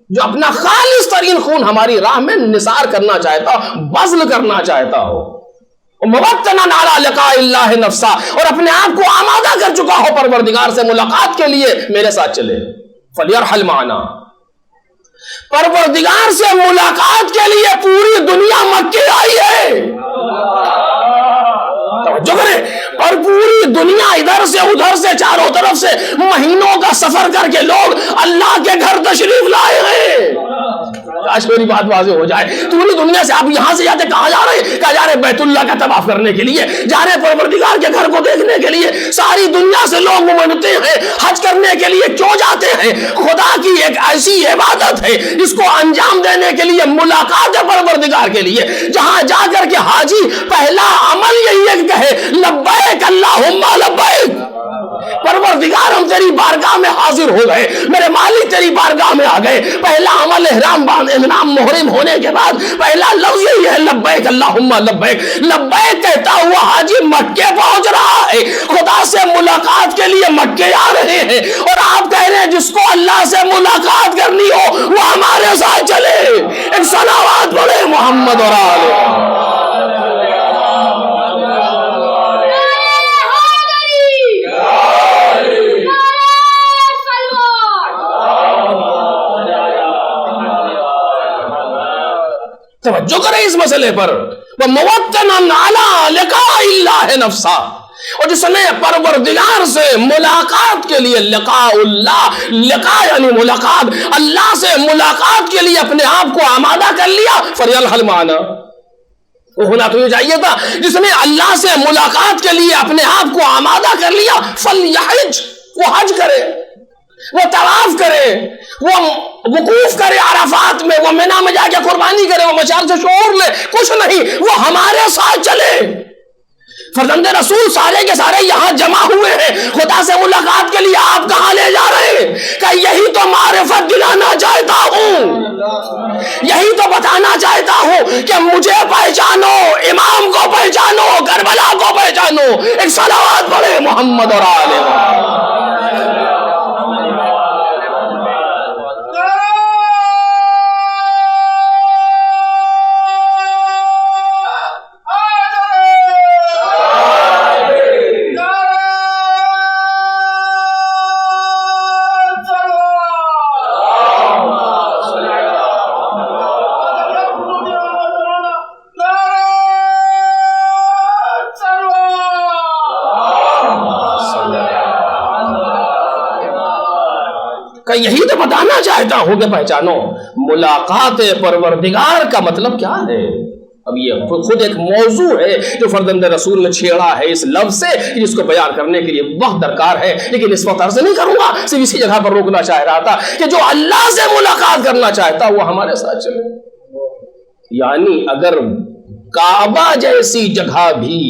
جو اپنا خالص ترین خون ہماری راہ میں نثار کرنا چاہتا ہو، بذل کرنا چاہتا ہو، موطنا علی لقاء اللہ نفسا، اور اپنے آپ کو آمادہ کر چکا ہو پروردگار سے ملاقات کے لیے، میرے ساتھ چلے، فلیرحل معنا۔ پروردگار سے ملاقات کے لیے پوری دنیا مکے آئی ہے، توجہ کریں، اور پوری دنیا ادھر سے ادھر سے چاروں طرف سے مہینوں کا سفر کر کے لوگ اللہ کے گھر تشریف لائے ہیں۔ کاش میری بات واضح ہو جائے، پوری دنیا سے آپ یہاں سے جاتے کہاں جا رہے ہیں؟ کہاں جا رہے ہیں؟ بیت اللہ کا طواف کرنے کے لیے جا رہے ہیں، پروردگار کے گھر کو دیکھنے کے لیے۔ ساری دنیا سے لوگ ممنتے ہیں، حج کرنے کے لیے کیوں جاتے ہیں؟ خدا کی ایک ایسی عبادت ہے جس کو انجام دینے کے لیے ملاقات ہے پروردگار کے لیے، جہاں جا کر کے حاجی پہلا عمل یہی ہے کہ کہے لبیک اللہم لبیک، پروردگار ہم تیری بارگاہ میں حاضر ہو گئے، میرے مالک تیری بارگاہ میں آ گئے۔ پہلا عمل احرام محرم ہونے کے بعد پہلا لفظ یہی ہے لبیک اللہم لبیک۔ لبیک کہتا ہوا حاجی مکے پہنچ رہا ہے، خدا سے ملاقات کے لیے مکے آ رہے ہیں، اور آپ کہہ رہے ہیں جس کو اللہ سے ملاقات کرنی ہو وہ ہمارے ساتھ چلے۔ ایک صلوات پڑھے محمد اور آلہ۔ توجہ کریں اس مسئلے پر، وَمُوَطَّنًا عَلَىٰ لِقَاءِ اللَّهِ نَفْسًا، اور جس نے پروردگار سے ملاقات کے لیے، لقاء اللہ، لقاء یعنی ملاقات، اللہ سے ملاقات کے لیے اپنے آپ کو آمادہ کر لیا، فَلْيَرْحَلْ مَعَنَا، وہ ہونا تو یہ چاہیے تھا، جس نے اللہ سے ملاقات کے لیے اپنے آپ کو آمادہ کر لیا، فَلْيَحِجْ، وہ حج کرے، وہ طواف کرے، وہ وقوف کرے عرفات میں، وہ مینا میں جا کے قربانی کرے، وہ مشعر سے شعور لے، کچھ نہیں، وہ ہمارے ساتھ چلے۔ فرزند رسول سارے کے سارے یہاں جمع ہوئے ہیں، خدا سے ملاقات کے لیے آپ کہاں لے جا رہے ہیں؟ کہ یہی تو معرفت دلانا چاہتا ہوں، یہی تو بتانا چاہتا ہوں کہ مجھے پہچانو، امام کو پہچانو، کربلا کو پہچانو۔ ایک صلوات پڑھے محمد اور آلہ۔ کہ یہی تو بتانا چاہتا ہوں کہ پہچانو ملاقات پروردگار کا مطلب کیا ہے. اب یہ خود ایک موضوع ہے جو فرزند رسول نے چھیڑا ہے اس لفظ سے، جس کو بیان کرنے کے لیے وقت درکار ہے، لیکن اس وقت عرض نہیں کروں گا. صرف اسی جگہ پر روکنا چاہ رہا تھا کہ جو اللہ سے ملاقات کرنا چاہتا وہ ہمارے ساتھ چلے. یعنی اگر کعبہ جیسی جگہ بھی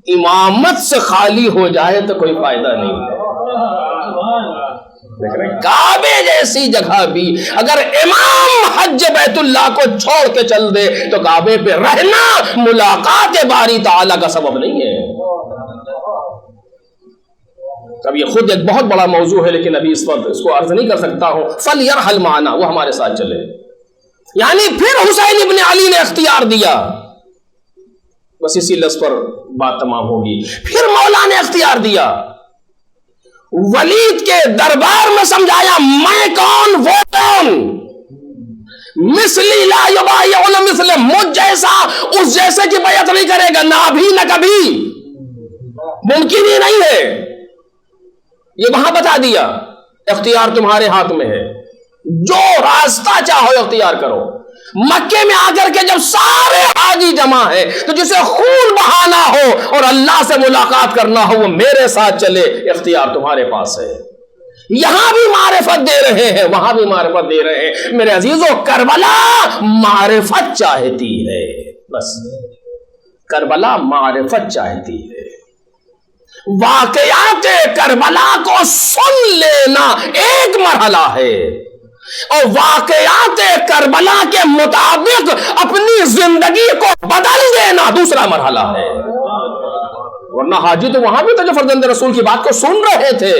امامت سے خالی ہو جائے تو کوئی فائدہ نہیں ہے. کعبے جیسی جگہ بھی اگر امام حج بیت اللہ کو چھوڑ کے چل دے تو کعبے پہ رہنا ملاقات باری تعالیٰ کا سبب نہیں ہے. اب یہ خود ایک بہت بڑا موضوع ہے، لیکن ابھی اس وقت اس کو عرض نہیں کر سکتا ہوں. فَلْيَرْحَلْ مَعَنَا، وہ ہمارے ساتھ چلے. یعنی پھر حسین ابن علی نے اختیار دیا. بس اسی لفظ پر بات تمام ہوگی. پھر مولا نے اختیار دیا، ولید کے دربار میں سمجھایا میں کون وہ کون، مثلی لا یبایعون مثل، مجھ جیسا اس جیسے کی بیعت نہیں کرے گا، نہ ابھی نہ کبھی، ممکن ہی نہیں ہے. یہ وہاں بتا دیا اختیار تمہارے ہاتھ میں ہے، جو راستہ چاہو اختیار کرو. مکے میں آ کر کے جب سارے حاجی جمع ہے تو جسے خون بہانا ہو اور اللہ سے ملاقات کرنا ہو وہ میرے ساتھ چلے، اختیار تمہارے پاس ہے. یہاں بھی معرفت دے رہے ہیں، وہاں بھی معرفت دے رہے ہیں. میرے عزیزو کربلا معرفت چاہتی ہے، بس کربلا معرفت چاہتی ہے. واقعات کربلا کو سن لینا ایک مرحلہ ہے، اور واقعات کربلا کے مطابق اپنی زندگی کو بدل دینا دوسرا مرحلہ ہے. ورنہ حاجی تو وہاں بھی تھے جو فرزند رسول کی بات کو سن رہے تھے.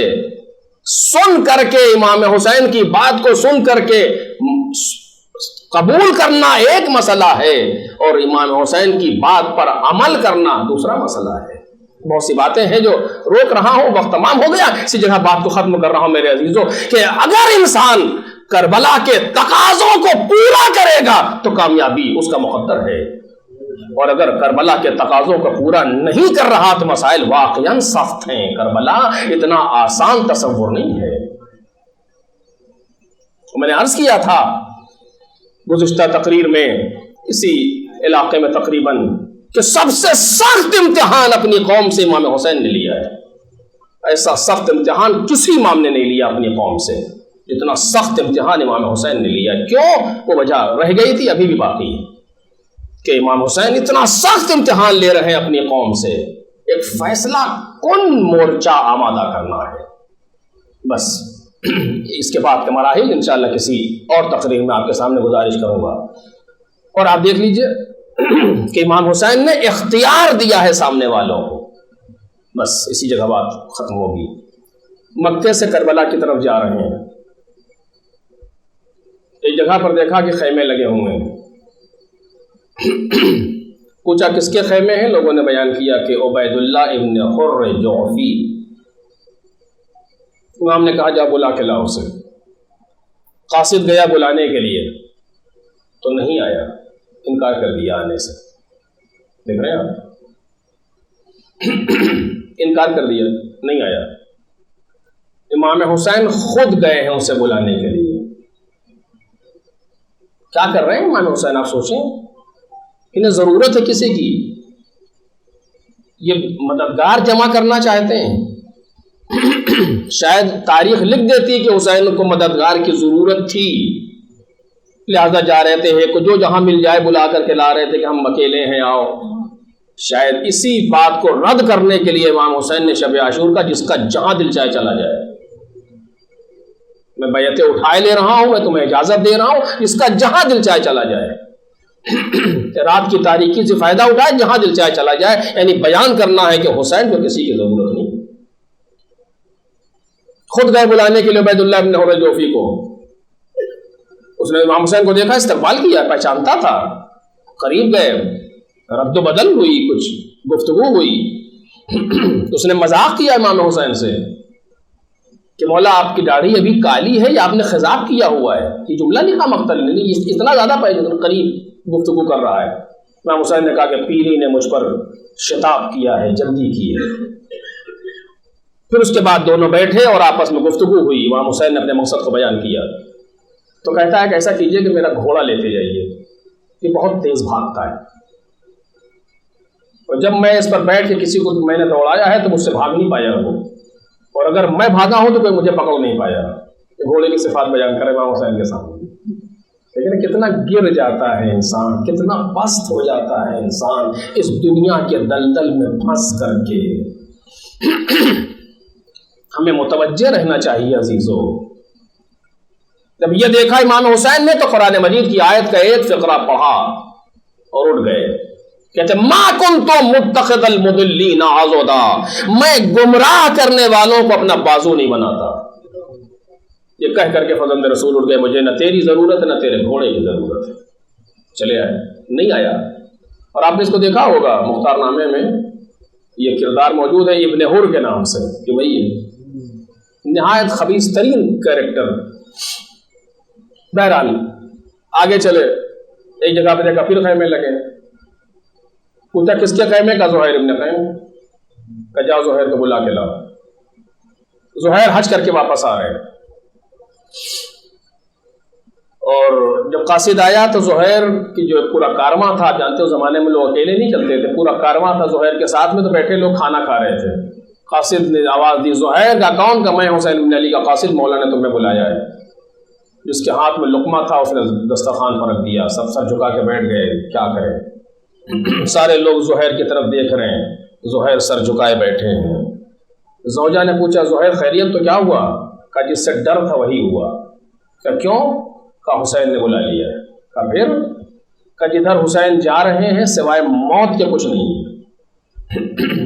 سن کر کے امام حسین کی بات کو سن کر کے قبول کرنا ایک مسئلہ ہے، اور امام حسین کی بات پر عمل کرنا دوسرا مسئلہ ہے. بہت سی باتیں ہیں جو روک رہا ہوں، وقت تمام ہو گیا، اسی جگہ بات کو ختم کر رہا ہوں میرے عزیزوں کہ اگر انسان کربلا کے تقاضوں کو پورا کرے گا تو کامیابی اس کا مقدر ہے، اور اگر کربلا کے تقاضوں کو پورا نہیں کر رہا تو مسائل واقعاً سخت ہیں. کربلا اتنا آسان تصور نہیں ہے. میں نے عرض کیا تھا گزشتہ تقریر میں اسی علاقے میں تقریباً کہ سب سے سخت امتحان اپنی قوم سے امام حسین نے لیا ہے. ایسا سخت امتحان کسی امام نے نہیں لیا اپنی قوم سے جتنا سخت امتحان امام حسین نے لیا. کیوں؟ وہ وجہ رہ گئی تھی، ابھی بھی باقی ہے کہ امام حسین اتنا سخت امتحان لے رہے ہیں اپنی قوم سے. ایک فیصلہ کن مورچہ آمادہ کرنا ہے. بس اس کے بعد کے مراحل انشاءاللہ کسی اور تقریر میں آپ کے سامنے گزارش کروں گا. اور آپ دیکھ لیجئے کہ امام حسین نے اختیار دیا ہے سامنے والوں کو. بس اسی جگہ بات ختم ہوگی. مکے سے کربلا کی طرف جا رہے ہیں. ایک جگہ پر دیکھا کہ خیمے لگے ہوئے ہیں. پوچھا کس کے خیمے ہیں؟ لوگوں نے بیان کیا کہ عبید اللہ ابن حر جعفی. امام نے کہا جا بلا کے لاؤ اسے. قاصد گیا بلانے کے لیے تو نہیں آیا، انکار کر دیا آنے سے. دیکھ رہے ہیں آپ، انکار کر دیا، نہیں آیا. امام حسین خود گئے ہیں اسے بلانے کے لیے. کیا کر رہے ہیں امام حسین؟ آپ سوچیں، انہیں ضرورت ہے کسی کی، یہ مددگار جمع کرنا چاہتے ہیں. شاید تاریخ لکھ دیتی کہ حسین کو مددگار کی ضرورت تھی، لہذا جا رہے تھے کہ جو جہاں مل جائے بلا کر کے لا رہے تھے کہ ہم اکیلے ہیں آؤ. شاید اسی بات کو رد کرنے کے لیے امام حسین نے شب عاشور کا جس کا جہاں دل چاہے چلا جائے. میں بیعتیں اٹھائے لے رہا ہوں، میں تمہیں اجازت دے رہا ہوں، جس کا جہاں دل چاہے چلا جائے. رات کی تاریکی سے فائدہ اٹھائے، جہاں دل چاہے چلا جائے. یعنی بیان کرنا ہے کہ حسین کو کسی کی ضرورت نہیں. خود گئے بلانے کے لیے عبید اللہ ابن حر جعفی کو. اس نے امام حسین کو دیکھا، استقبال کیا، پہچانتا تھا. قریب گئے، رد و بدل ہوئی، کچھ گفتگو ہوئی. اس نے مذاق کیا امام حسین سے کہ مولا آپ کی داڑھی ابھی کالی ہے یا آپ نے خضاب کیا ہوا ہے. یہ جملہ لکھا مقتل نے، اتنا زیادہ قریب گفتگو کر رہا ہے. امام حسین نے کہا کہ پیری نے مجھ پر شتاب کیا ہے، جلدی کی ہے. پھر اس کے بعد دونوں بیٹھے اور آپس میں گفتگو ہوئی. امام حسین نے اپنے مقصد کو بیان کیا تو کہتا ہے کہ ایسا کیجئے کہ میرا گھوڑا لیتے جائیے، یہ بہت تیز بھاگتا ہے، اور جب میں اس پر بیٹھ کے کسی کو میں نے دوڑایا ہے تو مجھ سے بھاگ نہیں پایا وہ، اور اگر میں بھاگا ہوں تو کوئی مجھے پکڑ نہیں پایا. گھوڑے کی صفات بیان کرے امام حسین کے سامنے. لیکن کتنا گر جاتا ہے انسان، کتنا پست ہو جاتا ہے انسان اس دنیا کے دلدل میں پھنس کر کے. ہمیں متوجہ رہنا چاہیے عزیزو. جب یہ دیکھا امام حسین نے تو قرآن مجید کی آیت کا ایک فقرہ پڑھا اور اٹھ گئے. کہتے ما کنت متخذ المضلین عضدا، میں گمراہ کرنے والوں کو اپنا بازو نہیں بناتا. یہ کہہ کر کے فرزند رسول اٹھ گئے. مجھے نہ تیری ضرورت ہے نہ تیرے گھوڑے کی ضرورت ہے. چلے آئے. نہیں آیا. اور آپ نے اس کو دیکھا ہوگا مختار نامے میں یہ کردار موجود ہے ابن حر کے نام سے، کہ وہی ہے نہایت خبیث ترین کیریکٹر. بہرحال آگے چلے. ایک جگہ پہ دیکھا پھر خیمے لگے. پوچھا کس کے خیمے کا؟ زہیر ابن قیم کا. جاؤ زہیر کو بلا کے لاؤ. زہیر حج کر کے واپس آ رہے ہیں، اور جب قاصد آیا تو زہیر کی جو پورا کارواں تھا، جانتے ہو زمانے میں لوگ اکیلے نہیں چلتے تھے، پورا کارواں تھا زہیر کے ساتھ میں، تو بیٹھے لوگ کھانا کھا رہے تھے. قاصد نے آواز دی زہیر کا. کون کا؟ میں حسین بن علی کا قاصد، مولا نے تمہیں بلایا ہے. جس کے ہاتھ میں لقمہ تھا اس نے دسترخوان پر رکھ دیا. سب سر جھکا کے بیٹھ گئے. کیا کریں؟ سارے لوگ زہیر کی طرف دیکھ رہے ہیں. زہیر سر جھکائے بیٹھے ہیں. زوجہ نے پوچھا زہیر خیریت تو کیا ہوا؟ کہا جس سے ڈر تھا وہی ہوا. کہا کیوں؟ کہا حسین نے بلا لیا ہے. کہا پھر؟ کہا جدھر حسین جا رہے ہیں سوائے موت کے کچھ نہیں ہے،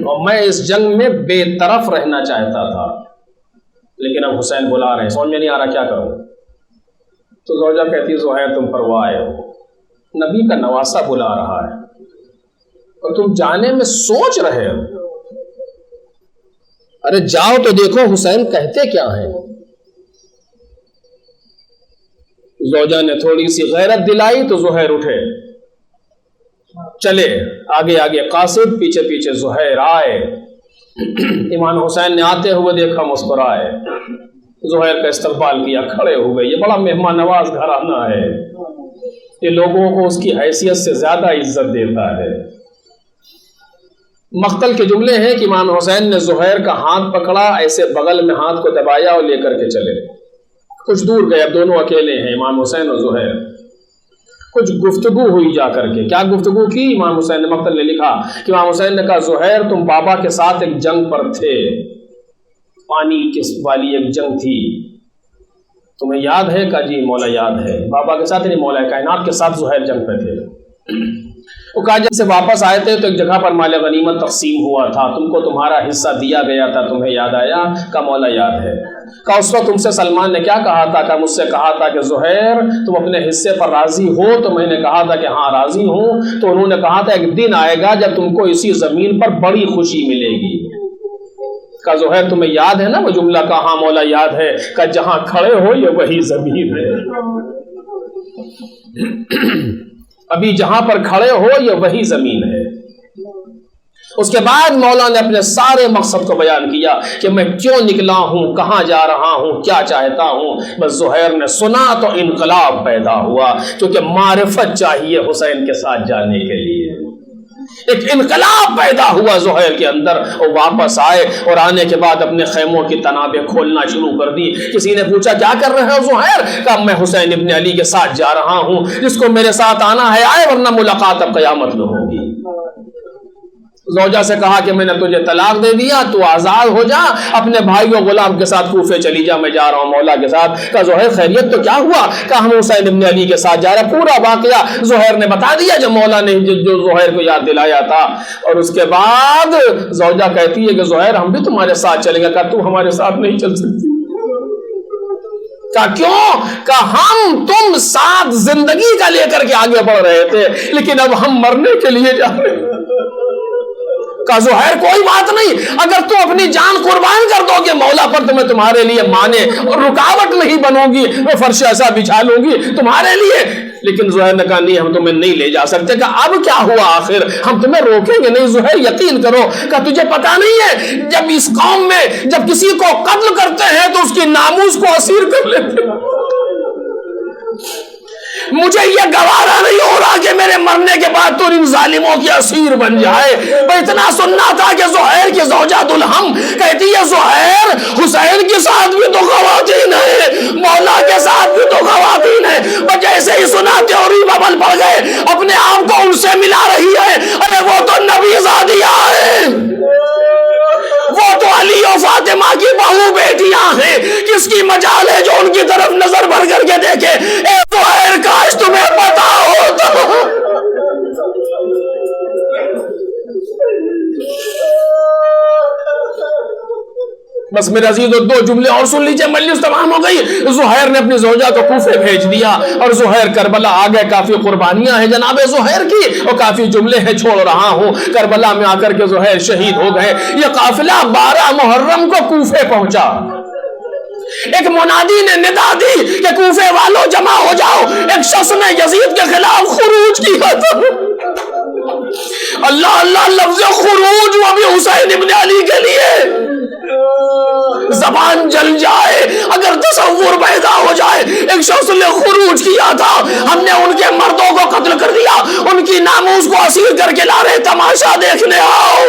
اور میں اس جنگ میں بے طرف رہنا چاہتا تھا، لیکن اب حسین بلا رہے ہیں، سمجھ میں نہیں آ رہا کیا کروں. تو زوجہ کہتی زہیر تم پرواہ ہو، نبی کا نواسہ بلا رہا ہے اور تم جانے میں سوچ رہے ہو. ارے جاؤ تو دیکھو حسین کہتے کیا ہیں. زوجہ نے تھوڑی سی غیرت دلائی تو زہیر اٹھے چلے. آگے آگے قاصد، پیچھے پیچھے زہیر آئے. امام حسین نے آتے ہوئے دیکھا، مسکرائے، زہیر کا استقبال کیا، کھڑے ہوئے. یہ بڑا مہمان نواز گھرانہ ہے، یہ لوگوں کو اس کی حیثیت سے زیادہ عزت دیتا ہے. مقتل کے جملے ہیں کہ امام حسین نے زہیر کا ہاتھ پکڑا، ایسے بغل میں ہاتھ کو دبایا اور لے کر کے چلے. کچھ دور گئے، اب دونوں اکیلے ہیں امام حسین اور زہیر. کچھ گفتگو ہوئی جا کر کے. کیا گفتگو کی؟ امام حسین نے، مقتل نے لکھا کہ امام حسین نے کہا زہیر تم بابا کے ساتھ ایک جنگ پر تھے، پانی کس والی ایک جنگ تھی، تمہیں یاد ہے؟ کہا جی مولا یاد ہے. بابا کے ساتھ نہیں، مولا کائنات کے ساتھ زہیر جنگ پہ تھے. وہ کہا جب سے واپس آئے تھے تو ایک جگہ پر مال غنیمت تقسیم ہوا تھا، تم کو تمہارا حصہ دیا گیا تھا، تمہیں یاد آیا؟ کہا مولا یاد ہے. کہا اس وقت تم سے سلمان نے کیا کہا تھا؟ کہا مجھ سے کہا تھا کہ زہیر تم اپنے حصے پر راضی ہو؟ تو میں نے کہا تھا کہ ہاں راضی ہوں. تو انہوں نے کہا تھا ایک دن آئے گا جب تم کو اسی زمین پر بڑی خوشی ملے گی. کہا زہیر تمہیں یاد ہے نا وہ جملہ؟ کہا ہاں مولا یاد ہے. کہا جہاں کھڑے ہو یہ وہی زمین ہے، ابھی جہاں پر کھڑے ہو یہ وہی زمین ہے. اس کے بعد مولا نے اپنے سارے مقصد کو بیان کیا کہ میں کیوں نکلا ہوں، کہاں جا رہا ہوں، کیا چاہتا ہوں. بس زہیر نے سنا تو انقلاب پیدا ہوا، کیونکہ معرفت چاہیے حسین کے ساتھ جانے کے لیے. ایک انقلاب پیدا ہوا زہیر کے اندر. وہ واپس آئے اور آنے کے بعد اپنے خیموں کی تنابیں کھولنا شروع کر دی. کسی نے پوچھا کیا کر رہے ہو زہیر؟ کہا میں حسین ابن علی کے ساتھ جا رہا ہوں، جس کو میرے ساتھ آنا ہے آئے ورنہ ملاقات اب قیامت میں ہوگی. زوجہ سے کہا کہ میں نے تجھے طلاق دے دیا، تو آزاد ہو جا، اپنے بھائی و غلام کے ساتھ کوفے چلی جا، میں جا رہا ہوں مولا کے ساتھ. کہا زہیر خیریت تو کیا ہوا؟ کہا ہم حسین ابن علی کے ساتھ جا رہے. پورا واقعہ زہیر نے بتا دیا جو مولا نے جو زہیر کو یاد دلایا تھا. اور اس کے بعد زوجہ کہتی ہے کہ زہیر ہم بھی تمہارے ساتھ چلیں گے. کہا تو ہمارے ساتھ نہیں چل سکتی. کہا کیوں؟ کہا ہم تم ساتھ زندگی کا لے کر کے آگے بڑھ رہے تھے، لیکن اب ہم مرنے کے لیے جا رہے ہیں. کہا زہیر کوئی بات نہیں، اگر تو اپنی جان قربان کر دو گے مولا پر تو میں تمہارے لیے مانے اور رکاوٹ نہیں بنوں گی، میں فرش ایسا بچھا لوں گی تمہارے لیے۔ لیکن زہیر نے کہا نہیں، ہم تمہیں نہیں لے جا سکتے۔ کہا اب کیا ہوا آخر، ہم تمہیں روکیں گے نہیں زہیر، یقین کرو۔ کہا تجھے پتا نہیں ہے جب اس قوم میں جب کسی کو قتل کرتے ہیں تو اس کی ناموس کو اسیر کر لیتے ہیں، مجھے یہ گوارا نہیں ہو رہا کہ میرے مرنے کے بعد تو ان ظالموں کی اسیر بن جائے۔ میں اتنا سننا تھا کہ زہیر کی زوجہ دلہم کہتی ہے زہیر حسین کے ساتھ بھی تو خواتین ہیں، مولا کے ساتھ بھی تو خواتین ہیں۔ میں جیسے ہی سنا تیوری ببل پڑ گئے، اپنے آپ کو ان سے ملا رہی ہے، ارے وہ تو نبی زادیہ ہے، وہ تو علی و فاطمہ کی بہو بیٹیاں ہیں، کس کی مجال ہے جو ان کی طرف نظر بھر کر کے دیکھے۔ اے زہیر کاش تمہیں پتا ہوتا۔ بس میرے عزیز دو جملے اور سن لیجئے، مجلس تمام ہو گئی۔ زہیر نے اپنی زوجہ کو کوفے بھیج دیا اور زہیر کربلا آ گئے۔ کافی قربانیاں ہیں جناب زہیر کی اور کافی جملے ہیں چھوڑ رہا ہوں۔ کربلا میں آ کر کے زہیر شہید ہو گئے۔ یہ قافلہ 12 محرم کو کوفے پہنچا۔ ایک منادی نے ندا دی کہ کوفے والوں جمع ہو جاؤ، ایک شخص نے یزید کے خلاف خروج کیا تھا۔ اللہ اللہ، لفظ خروج وہ بھی حسین ابن علی کے لیے، زبان جل جائے اگر تصور پیدا ہو جائے۔ ایک شخص نے خروج کیا تھا، ہم نے ان کے مردوں کو قتل کر دیا، ان کی ناموس کو اسیر کر کے لا رہے، تماشا دیکھنے آؤ۔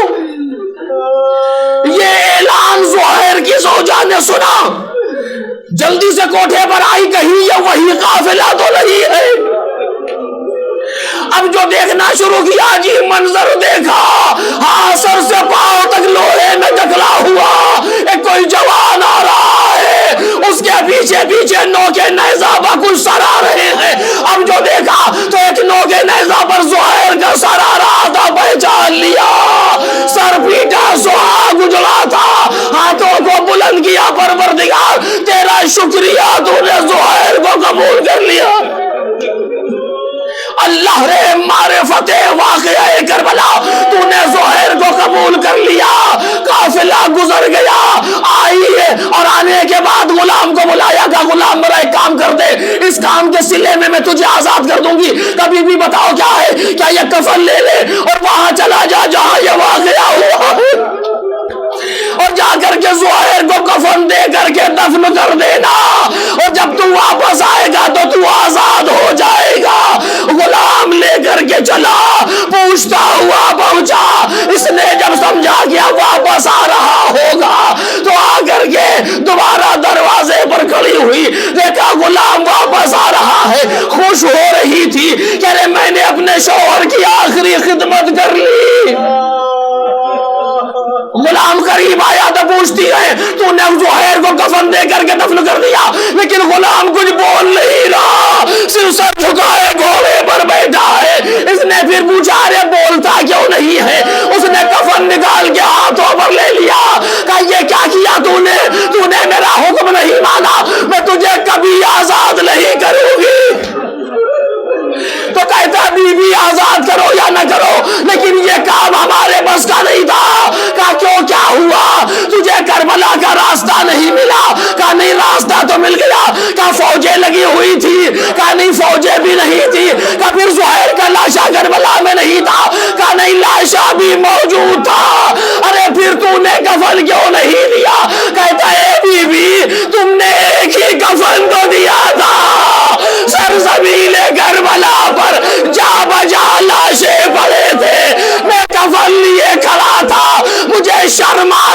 یہ اعلان زہیر کی زوجہ نے سنا، جلدی سے کوٹھے پر آئی، کہیں یہ وہی قافلہ تو نہیں ہے۔ اب جو دیکھنا شروع کیا جی منظر دیکھا، ہاں سر سے پاؤں تک لوہے میں ڈکلا ہوا ایک کوئی جوان آ رہا ہے، اس کے پیچھے پیچھے نوکے نیزہ پر کچھ سر آ رہے ہیں۔ اب جو دیکھا تو ایک نوکے نیزہ پر زہیر کا سر آ رہا تھا، پہچان لیا، سر پیٹا سہاگ اجڑا تھا، ہاتھوں کو بلند کیا، پروردگار تیرا شکریہ، تو نے زہیر کو قبول کر لیا۔ اللہ رے معرفت واقعہ کربلا، تو نے زہیر کو قبول کر لیا۔ قافلہ گزر گیا، آئی اور آنے کے بعد غلام کو بلایا کہ غلام میرا ایک کام کر دے، اس کام کے صلے میں تجھے آزاد کر دوں گی، کبھی بھی بتاؤ کیا ہے، کیا یہ کفن لے لے اور وہاں چلا جا جہاں یہ واقعہ ہوا اور جا کر کے زہیر کو کفن دے کر کے دفن کر دینا، اور جب تو واپس آئے گا تو تو آزاد ہو جائے گا۔ غلام لے کر کے چلا، پوچھتا ہوا پہنچا، اس نے جب سمجھا کہ واپس آ رہا ہوگا تو آ کر کے دوبارہ دروازے پر کھڑی ہوئی، دیکھا غلام واپس آ رہا ہے، خوش ہو رہی تھی کہ میں نے اپنے شوہر کی آخری خدمت کر لی۔ غلام قریب آیا تو پوچھتی ہے تو نے زہیر کو کفن دے کر کے دفن کر دیا، لیکن غلام کچھ بول نہیں رہا، صرف سر جھکائے گھوڑے پر بیٹھا ہے۔ اس نے پھر پوچھا ارے بولتا کیوں نہیں ہے؟ اس نے کفن نکال کے ہاتھوں پر لے لیا، کہا یہ کیا کیا تو نے میرا حکم نہیں مانا، میں تجھے کبھی آزاد نہیں کروں گی۔ تو کہتا بی بی آزاد کرو یا نہ کرو، لیکن یہ کام ہمارے بس کا نہیں تھا۔ کہا کیوں کیا ہوا؟ تجھے کربلا کا راستہ نہیں ملا؟ کہا نہیں راستہ تو مل گیا۔ کہا فوجیں لگی ہوئی تھی؟ کہا نہیں فوجیں بھی نہیں تھی۔ کہا پھر زہیر کا لاشا کربلا میں نہیں تھا؟ کہا نہیں لاشا بھی موجود تھا۔ ارے پھر تو نے کفن کیوں نہیں دیا؟ کہتا ہے بی بی تم نے ایک ہی کفن تو دیا تھا، سرزمین کربلا پر جا بجا لاشیں پڑے تھے، میں کفن لیے کھڑا تھا، مجھے شرم آ